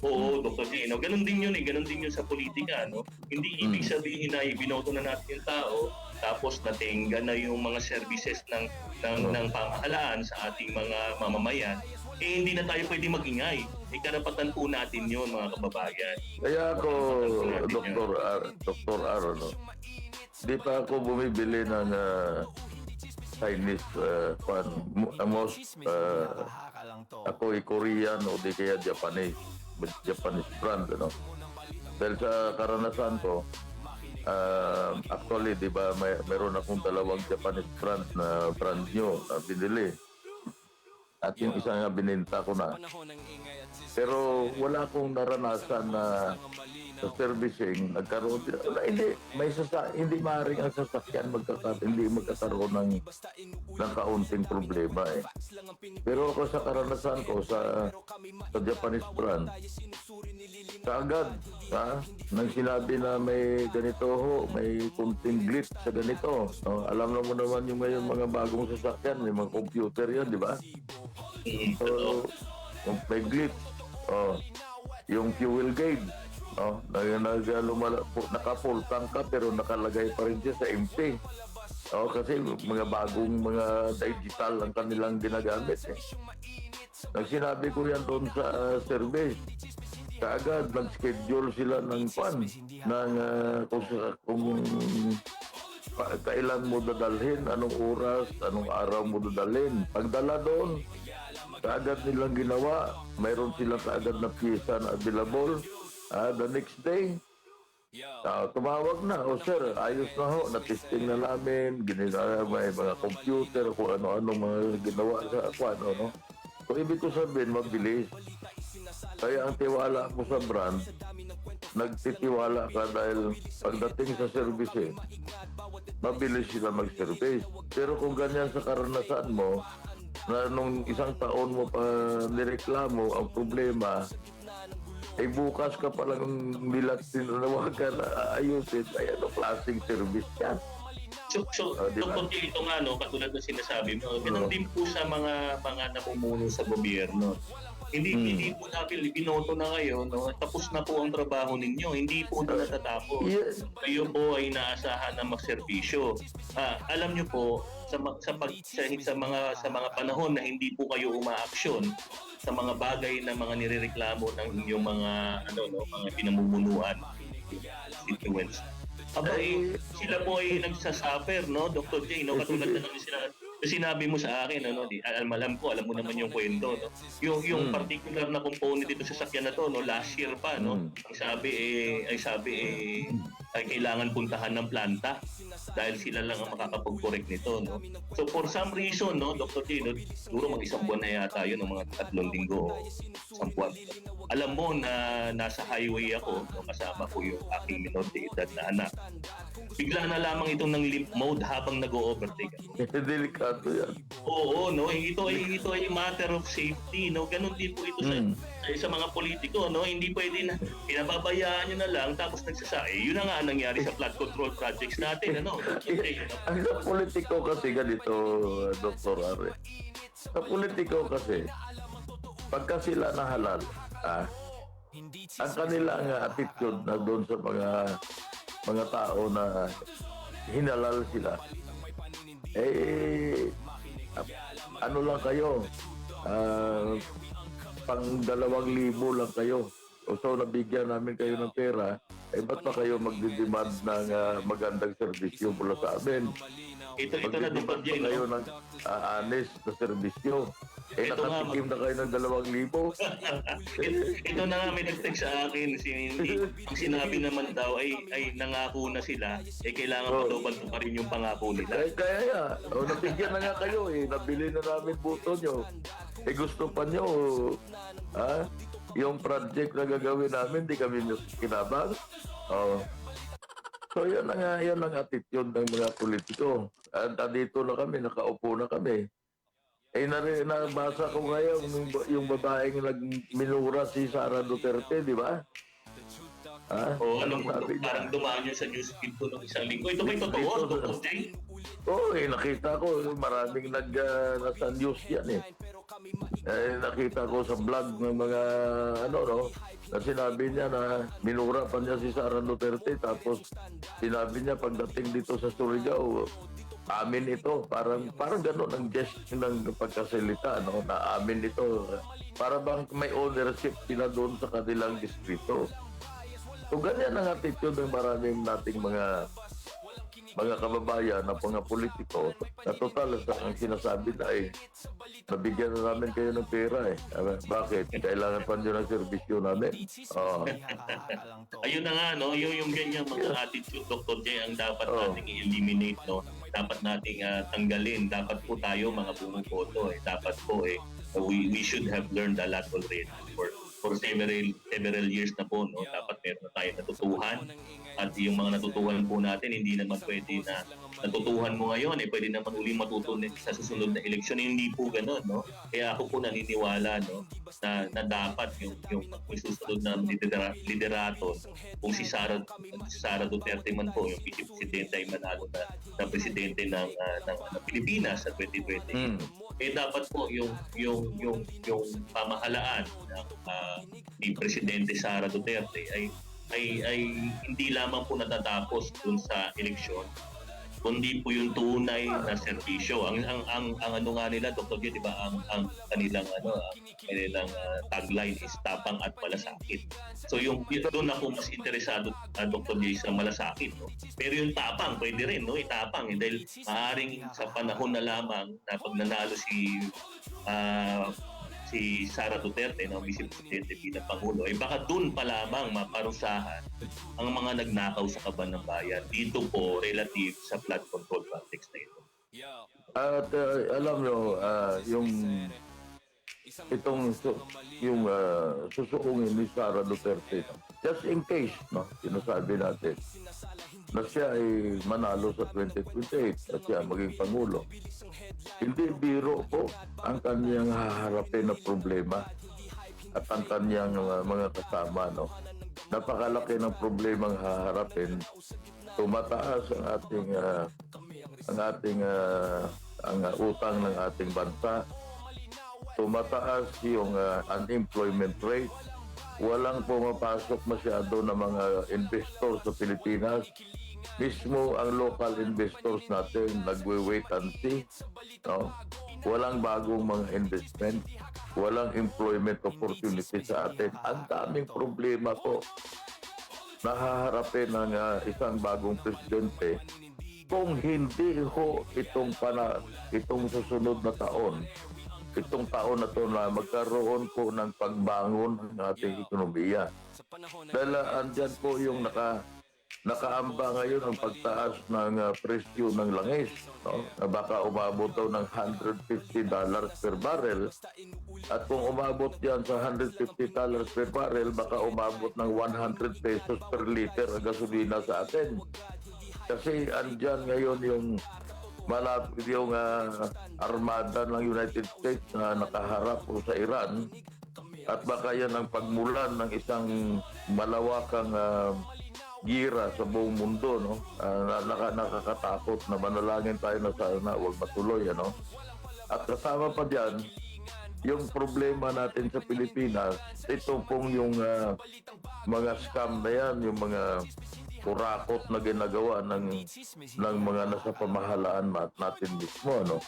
oo, Dr. J, no? Ganun din yun sa politika, no? Hindi ibig sabihin na ibinoto na natin yung tao, tapos natingga na yung mga services ng pamahalaan sa ating mga mamamayan, hindi na tayo pwede mag-ingay. Karapatan po natin yun, mga kababayan. Kaya ako, Dr. R, no? Di pa ako bumibili ng Chinese ako ay Korean o di kaya Japanese brand, no? Dahil sa karanasan ko, actually, di ba, meron akong dalawang Japanese brand na brand new na binili. At yung isa nga bininta ko na. Pero wala akong naranasan na sa servicing nagkaroon hindi maaaring ang sasakyan hindi magkakaroon ng kaunting problema eh. Pero ako sa karanasan ko sa Japanese brand, kaagad nang sinabi na may ganito may kunting glitch sa ganito, no? Alam mo naman yung ngayon mga bagong sasakyan, may mga computer yan, di ba? So, may glitch, yung fuel gauge, naka-full tank ka pero nakalagay pa rin siya sa empty. Kasi mga bagong mga digital ang kanilang ginagamit eh. Nang sinabi ko yan doon sa service, kaagad nag-schedule sila ng kung kailan mo dadalhin, anong oras, anong araw mo dadalhin. Pagdala doon, kaagad nilang ginawa, mayroon silang kaagad na piyesa na available. The next day, tumawag na, sir, ayos na ho, na-testing na namin, may mga computer, kung ano-ano mga ginawa sa no? So, ibig ko sabihin, mabilis. Kaya ang tiwala mo sa brand, nagtitiwala ka dahil pagdating sa service, mabilis sila mag-service. Pero kung ganyan sa karanasan mo, na nung isang taon mo pa nireklamo ang problema, bukas ka palang tinawagan na ayusin, ay klaseng service yan. So tungkol dito nga, no, katulad ng sinasabi mo, ganun din po sa mga namumuno sa gobyerno. Hindi po natin binoto na ngayon, no? Tapos na po ang trabaho ninyo. Hindi po na natatapos. Yes. Kayo po ay inaasahan na magserbisyo. Alam niyo po, sa mga panahon na hindi po kayo umaaksyon sa mga bagay na mga nirereklamo ng inyong mga mga pinamumunuan influence. Sila po ay nagsasuffer, no, Dr. J, no, katulad na sinabi mo sa akin, alam mo naman yung kwento, no? Yung particular na component dito sa sakyan na to, no, last year pa, no, ang sabi ay kailangan puntahan ng planta dahil sila lang ang makakapag-correct nito, no. So for some reason, no, Dr. J, no, siguro mag-isang buwan na yata yun, ng mga 3 linggo isang buwan. Alam mo na nasa highway ako, no, kasama ko yung aking minor de edad na anak. Bigla na lamang itong ng limp mode habang nag-o-overtake ako. Delikado yan. Oo, no, ito ay matter of safety, no. Ganun din po ito sa mga politiko, no. Hindi pwede na pinababayaan niyo na lang tapos nagsasay. Yun na nga ang nangyari sa flood control projects natin, ano. Ang sa politiko kasi ganito, Dr. Are. Sa politiko kasi, pagka sila nahalal, ang kanilang attitude na doon sa mga tao na hinalal sila, ano lang kayo, pang 2,000 lang kayo. So nabigyan namin kayo ng pera, ba't pa kayo magdidemand ng magandang serbisyo mula sa amin? Ito na Magdidemand Dr. J, pa kayo no? ng honest na serbisyo. Ito nga, Nakatikim na kayo ng 2,000. Ito na nga may nag-text sa akin, ang sinabi naman daw ay nangako na sila, kailangan pa daw pa rin yung pangako nila. Kaya nabigyan na nga kayo nabili na namin buto nyo. Gusto pa nyo, yung project na gagawin namin, di kami kinabang. So yan ang attitude ng mga politiko. At dito na kami, nakaupo na kami. Nabasa ko ngayon yung babaeng nagminura si Sara Duterte, di ba? Parang dumaan yun sa newsfeed ko ng isang linggo. Ito ba'y totoo, Dr. J? Nakita ko, maraming nasa news yan nakita ko sa vlog ng mga na sinabi niya na minura pa niya si Sara Duterte, tapos sinabi niya pagdating dito sa Surigao, amin ito. Parang gano'n ang gesture ng pagkasalita, na amin ito. Para bang may ownership sila doon sa kanilang distrito. So ganyan ang attitude ng maraming nating mga kababayan na mga politiko na total ang sinasabi na nabigyan na namin kayo ng pera Bakit? Kailangan pa nyo ng serbisyo namin? Ayun na nga, no? Yung ganyan mga attitude, Dr. J, ang dapat nating i-eliminate, no? Dapat nating tanggalin. Dapat po tayo mga bumuboto. Dapat po we should have learned a lot already for several years na po, no? Dapat meron na tayo natutuhan. At yung mga natutuhan po natin, hindi naman pwede na natutuhan mo ngayon, pwede naman uling matutunan sa susunod na eleksyon. Hindi po gano'n, no? Kaya ako po naniniwala, no, na dapat yung susunod na liderato, kung si Sara Duterte man po, yung vice-presidente ay manalo na presidente ng Pilipinas sa 2020. Dapat po yung pamahalaan ni Presidente Sara Duterte ay hindi lamang po natatapos dun sa eleksyon, kundi po yung tunay na serbisyo. Ang ano nga nila, Dr. J, di ba, ang kanilang tagline is tapang at malasakit. So yung doon ako mas interesado, Dr. J, sa malasakit, no? Pero yung tapang pwede rin, no? Itapang dahil maaaring sa panahon na lamang na pag nanalo si Sara Duterte, Vice Presidente bilang Pangulo, baka doon pa lamang maparusahan ang mga nagnakaw sa kaban ng bayan dito po relative sa flood control projects na ito. At alam nyo, yung susuungin ni Sara Duterte, just in case, sinasabi natin na siya ay manalo sa 2028 at siya maging Pangulo. Hindi biro po ang kanyang haharapin na problema at ang kanyang mga kasama. Napakalaki ng problemang haharapin. Tumataas ang utang ng ating bansa. Tumataas yung unemployment rate. Walang pumapasok masyado ng mga investors sa Pilipinas. Mismo ang local investors natin nagwe-wait and see. Walang bagong mga investment. Walang employment opportunity sa atin. Ang daming problema po na haharapin ng isang bagong presidente kung hindi ho itong susunod na taon, itong taon na to na magkaroon po ng pagbangon ng ating ekonomiya. Dahil andyan po yung nakaamba ngayon ang pagtaas ng presyo ng langis, no? Na baka umabot daw ng $150 per barrel. At kung umabot yan sa $150 per barrel, baka umabot ng 100 pesos per liter ang gasolina sa atin. Kasi andyan ngayon yung malapit yung armada ng United States na nakaharap po sa Iran. At baka yan ang pagmulan ng isang malawakang gira sa buong mundo, no? Nakakatakot na manalangin tayo na sana huwag matuloy, ano? At kasama pa diyan yung problema natin sa Pilipinas, ito pong yung mga scam na yan, yung mga kurakot na ginagawa ng mga nasa pamahalaan natin mismo, no?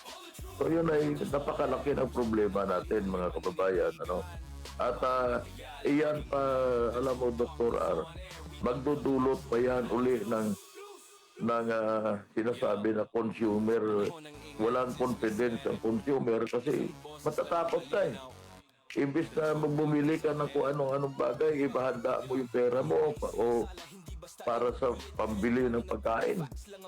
So yun ay napakalaki ng problema natin, mga kababayan, ano? At iyan pa, alam mo, Dr. R, magdudulot pa yan uli ng sinasabi na consumer, walang confidence ang consumer kasi matatakot ka eh. Imbis na bumili ka ng kung anong bagay, ibahanda mo yung pera mo o para sa pambili ng pagkain.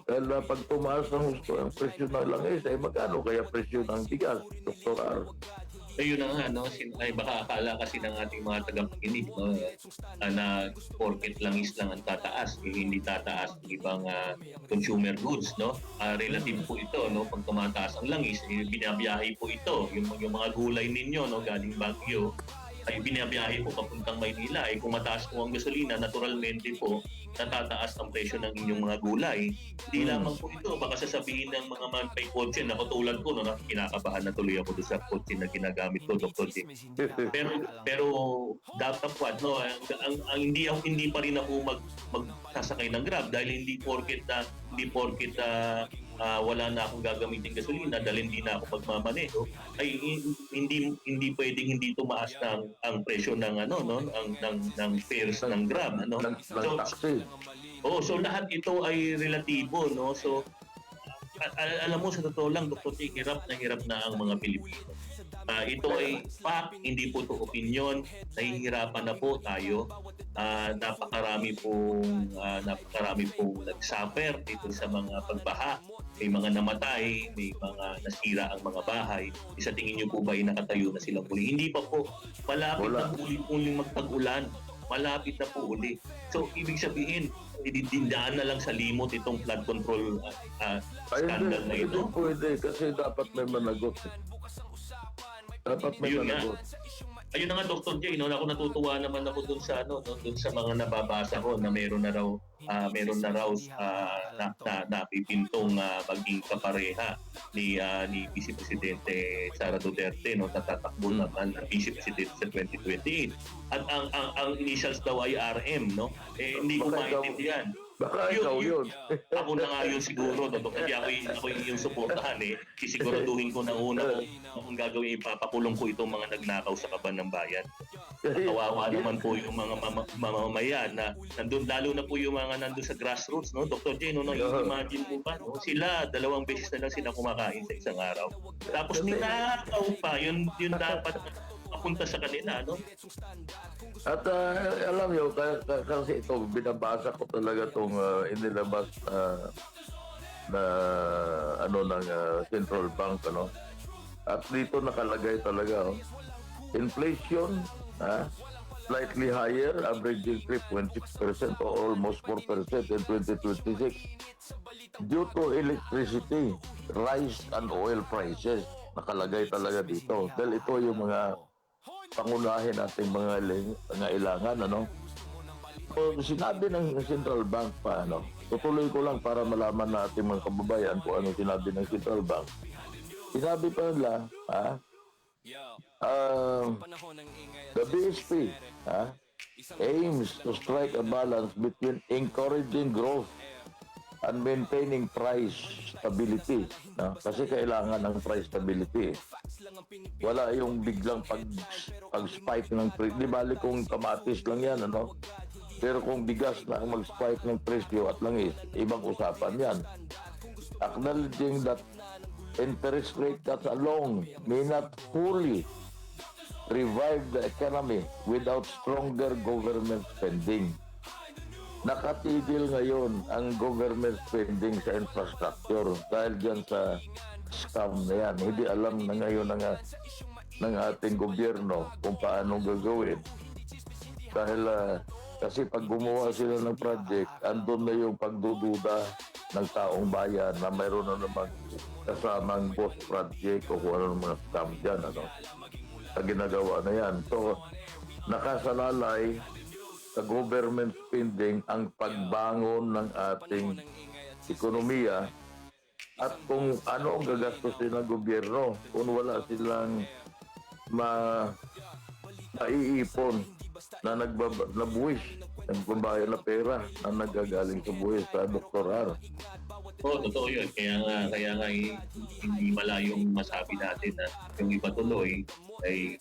Dahil pag tumaas ang presyo ng langis, ay magkano kaya presyo ng bigas, Dr. R? Ayun na nga, no? Ay, baka akala kasi ng ating mga tagapakinig, no? Na porket langis lang ang tataas, hindi tataas ng ibang consumer goods, no? Relative po ito, no? Pag tumataas ang langis, binabiyahe po ito. Yung mga gulay ninyo, no? Galing Baguio, ay binabiyahe po papuntang Maynila. Kung mataas po ang gasolina, naturalmente po, natataas ang presyo ng inyong mga gulay. Hindi lamang po ito, baka sasabihin ng mga may kotse na katulad ko, no, na kinakabahan na tuloy ako doon sa kotse na ginagamit ko, Dr. J. Pero dapat po, no, ang hindi pa rin ako magsasakay ng Grab dahil hindi porket wala na akong gagamitin gasolina dahil hindi na ako magmamaneho, ay hindi pwedeng hindi tumaas ang presyo ng ng fares ng Grab, ano? So lahat ito ay relatibo, no? So alam mo, sa totoo lang, Dr. T, hirap na ang mga Pilipino. Ito ay fact, hindi po ito opinion. Nahihirapan na po tayo. Napakarami pong nag-suffer dito sa mga pagbaha. May mga namatay, may mga nasira ang mga bahay. Sa tingin niyo po ba ay nakatayo na silang uli? Hindi pa po. Malapit na uling magtag-ulan. Malapit na po uli. So, ibig sabihin, idindaan na lang sa limot itong flood control scandal na ito. Hindi pwede kasi dapat may managot. Dapat may managot. Ayun na nga, Dr. J, no, ako natutuwa naman ako dun sa mga nababasa ko na meron na raw napipintong maging kapareha ni Vice Presidente Sara Duterte, no, tatakbo naman ang Vice Presidente sa 2028. At ang initials daw ay RM, no? Hindi ko maintindihan. Baka ikaw yun. Ako na nga yun siguro, Dr. J, ako yung suportahan eh. Sisiguraduhin ko na una kung gagawin, ipapakulong ko itong mga nagnakaw sa kaban ng bayan. Kawawa naman po yung mga mamamayan na nandun, lalo na po yung mga nandun sa grassroots, no? Dr. J, no, imagine mo pa, no? Sila, 2 beses na lang sila kumakain sa isang araw. Tapos ninakaw pa, yun dapat papunta sa kanila, no? At alam niyo, kasi ito, binabasa ko talaga itong inilabas ng Central Bank, ano? At dito nakalagay talaga, inflation, slightly higher, averaging 3.6% or almost 4% in 2026 due to electricity, rice and oil prices. Nakalagay talaga dito. Dahil ito yung mga pangunahin nating mga ilangan, ano? So, sinabi ng Central Bank pa, ano? Tutuloy ko lang para malaman natin mga kababayan kung ano sinabi ng Central Bank. Sinabi pa nila, the BSP aims to strike a balance between encouraging growth and maintaining price stability. Kasi kailangan ng price stability. Wala yung biglang pag-spike ng presyo. Di bali kung kamatis lang yan, ano? Pero kung bigas na ang mag-spike ng presyo at langis, ibang usapan yan. Acknowledging that interest rate cuts alone may not fully revive the economy without stronger government spending. nakatigil ngayon ang government spending sa infrastructure dahil dyan sa scam na yan. Hindi alam na ngayon ng ating gobyerno kung paano gagawin. Dahil kasi pag gumawa sila ng project, andun na yung pagdududa ng taong bayan na mayroon na naman kasamang boss project o kung ano mga scam dyan. Sa ginagawa na yan. So, nakasalalay sa government spending ang pagbangon ng ating ekonomiya at kung ano ang gagastusin ng gobyerno kung wala silang maiipon na nabuwis ng kumbayan na pera na nagagaling sa buwis sa Dr. R. Oo, totoo yun. Kaya nga hindi malayong masabi natin na yung iba tuloy ay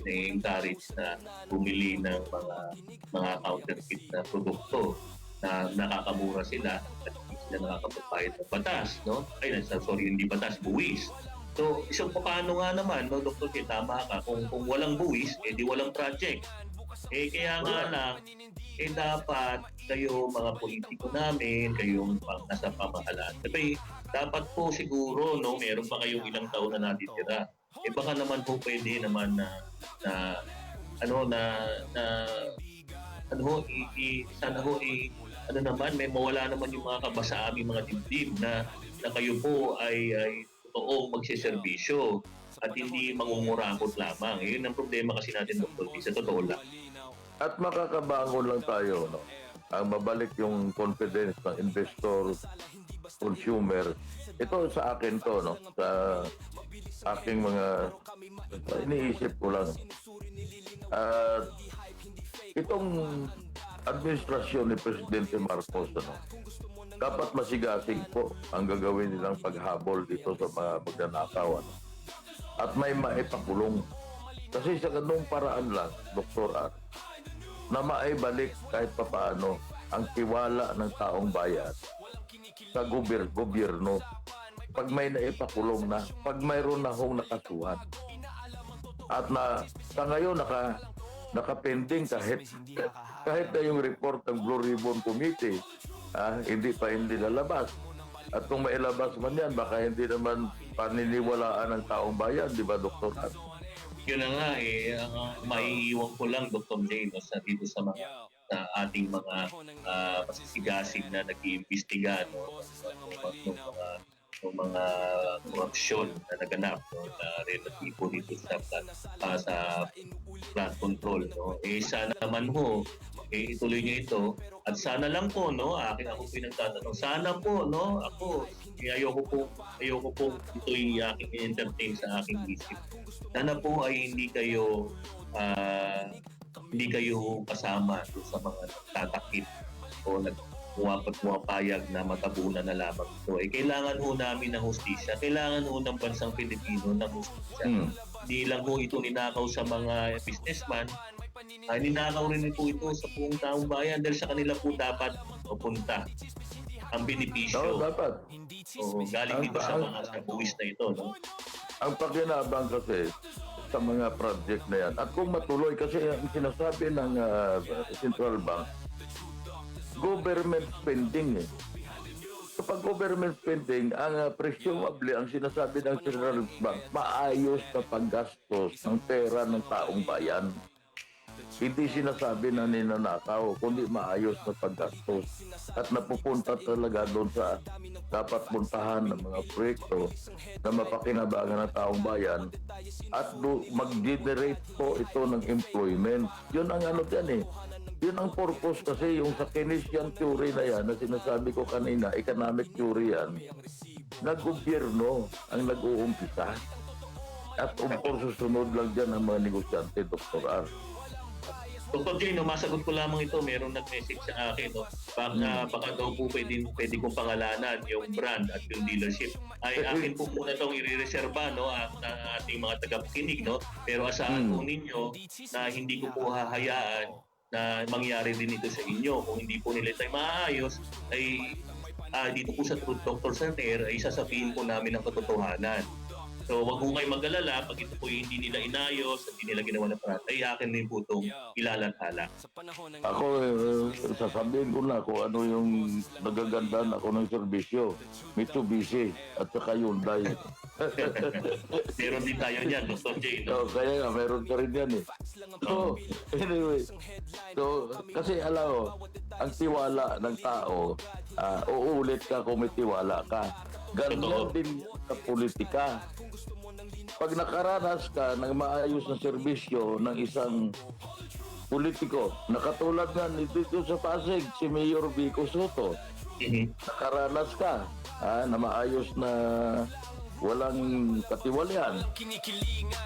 na-encourage na bumili ng mga counterfeit na produkto na nakakamura sila at hindi sila nakakapagbayad ng batas, no? Hindi batas, buwis. So, isang paano nga naman, no, Dr. K, tama ka, kung walang buwis, di walang project. Kaya nga lang, dapat kayo mga politiko namin, kayong nasa pamahalaan. Dapat po siguro, no, meron pa kayong ilang taon na natitira. Baka naman po pwede naman may mawala naman yung mga kaba sa aming mga dibdib na kayo po ay totoong magsiservisyo at hindi mangungurakot lamang. Yun ang problema kasi natin, Dr. T, sa totoo lang. At makakabangon lang tayo, no? Ang mabalik yung confidence ng investor, consumer. Ito sa akin to, no? Sa aking mga iniisip ko lang. Itong administrasyon ni Presidente Marcos, no? Dapat masigasig po ang gagawin nilang paghabol dito sa mga magnanakaw, no? At may maipakulong. Kasi sa ganung paraan lang, Dr. R, na maibalik kahit papaano ang tiwala ng taong bayan sa gobyerno. Pag may naipakulong na, pag mayroon na hong nakasuhan. At sa ngayon nakapending kahit na yung report ng Blue Ribbon Committee, hindi lalabas. At kung mailabas man yan, baka hindi naman paniniwalaan ng taong bayan, di ba, Dr. At? Yun na nga maiiwan ko lang, Dr. J, no, dito sa ating mga masisigasig na nag-iimbestiga, no, ng mga korupsyon na naganap, no, na relatibo dito sa flood control, no. Sana naman ho ituloy niyo ito at sana lang po, no, ako pinagtatanong, sana po, no, ayoko po ito'y aking entertain sa aking isip. Sana po ay hindi kayo kasama sa mga tatakip o pumapayag na matabunan na lamang ito. Kailangan ho namin ng hustisya. Kailangan ho ng bansang Pilipino ng hustisya. Hindi lang ho ito ninakaw sa mga businessman. Ninakaw rin po ito sa buong taong bayan dahil sa kanila po dapat mapunta ang benepisyo. Dapat. Galing dito sa mga buwis na ito, no? Ang pakinabang kasi sa mga project na yan. At kung matuloy, kasi ang sinasabi ng Central Bank, government spending. Kapag government spending, ang presumably, ang sinasabi ng Central Bank, maayos na paggastos ng pera ng taong bayan. Hindi sinasabi na ninanakaw, kundi maayos na paggastos. At napupunta talaga doon sa dapat puntahan ng mga proyekto na mapakinabangan ng taong bayan at mag-generate po ito ng employment. Yun ang dyan eh. Yun ang purpose kasi yung sa Keynesian theory na yan na sinasabi ko kanina, economic theory yan, na gobyerno ang nag-uumpisa. At susunod lang dyan ang mga negosyante, Dr. R. Dr. J, masagot ko lamang ito. Meron nag-message sa akin, no? Baka daw po pwede kong pangalanan yung brand at yung dealership. Akin po muna itong i-reserva, no, ang ating mga tagapakinig, no? Pero asahan po ninyo na hindi ko po hahayaan na mangyari din ito sa inyo. Kung hindi po nila tayo maayos, ay dito po sa Truth Dr. Saner ay sasabihin po namin ang katotohanan. So wag po kayo mag-alala pag ito po yung hindi nila inayos at hindi nila ginawa ng paraan, ay akin din po itong ilalathala. Sa panahon ng Ako, sasabihin ko na kung ano yung nagagandaan ako ng serbisyo. Mitsubishi at saka Hyundai. Meron din tayo niyan, Dr. J. No? So, kaya nga, meron ka rin yan eh. So, anyway. So, kasi alam mo, ang tiwala ng tao, uulit ka kung may tiwala ka. Ganyan din sa politika. Pag nakaranas ka ng maayos na serbisyo ng isang politiko, nakatulad nga dito sa Pasig, si Mayor Vico Soto, nakaranas ka na maayos na walang katiwalian.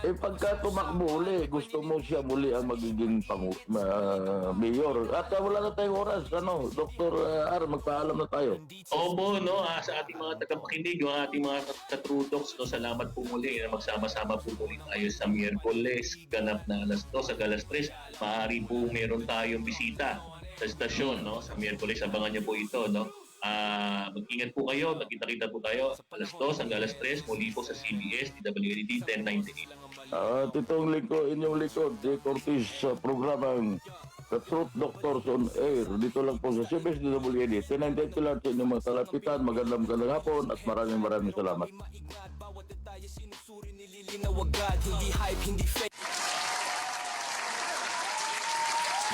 Eh pagka tumakbo uli, gusto mo siya muli ang magiging mayor. At wala na tayong oras, Dr. R, magpaalam na tayo. Opo, no, sa ating mga tagapakinig, yung ating mga katrudoks, no, salamat po muli na magsama-sama po muli tayo sa Miyerkules, ganap na alas 2 hanggang alas 3. Maaari po meron tayong bisita sa estasyon, no, sa Miyerkules. Abangan niyo po ito, no. Mag-ingat po kayo, magkita-kita po tayo alas 2 hanggang alas 3 muli po sa CBS DWAD 1098. At itong inyong likod, si Cortez sa programang The Truth Doctors on Air. Dito lang po sa CBS DWAD 1098 lang sa inyong mga kalapitan. Magandang hapon at maraming salamat.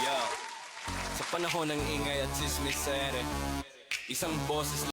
Yo, sa panahon ng ingay at sismis, isang boses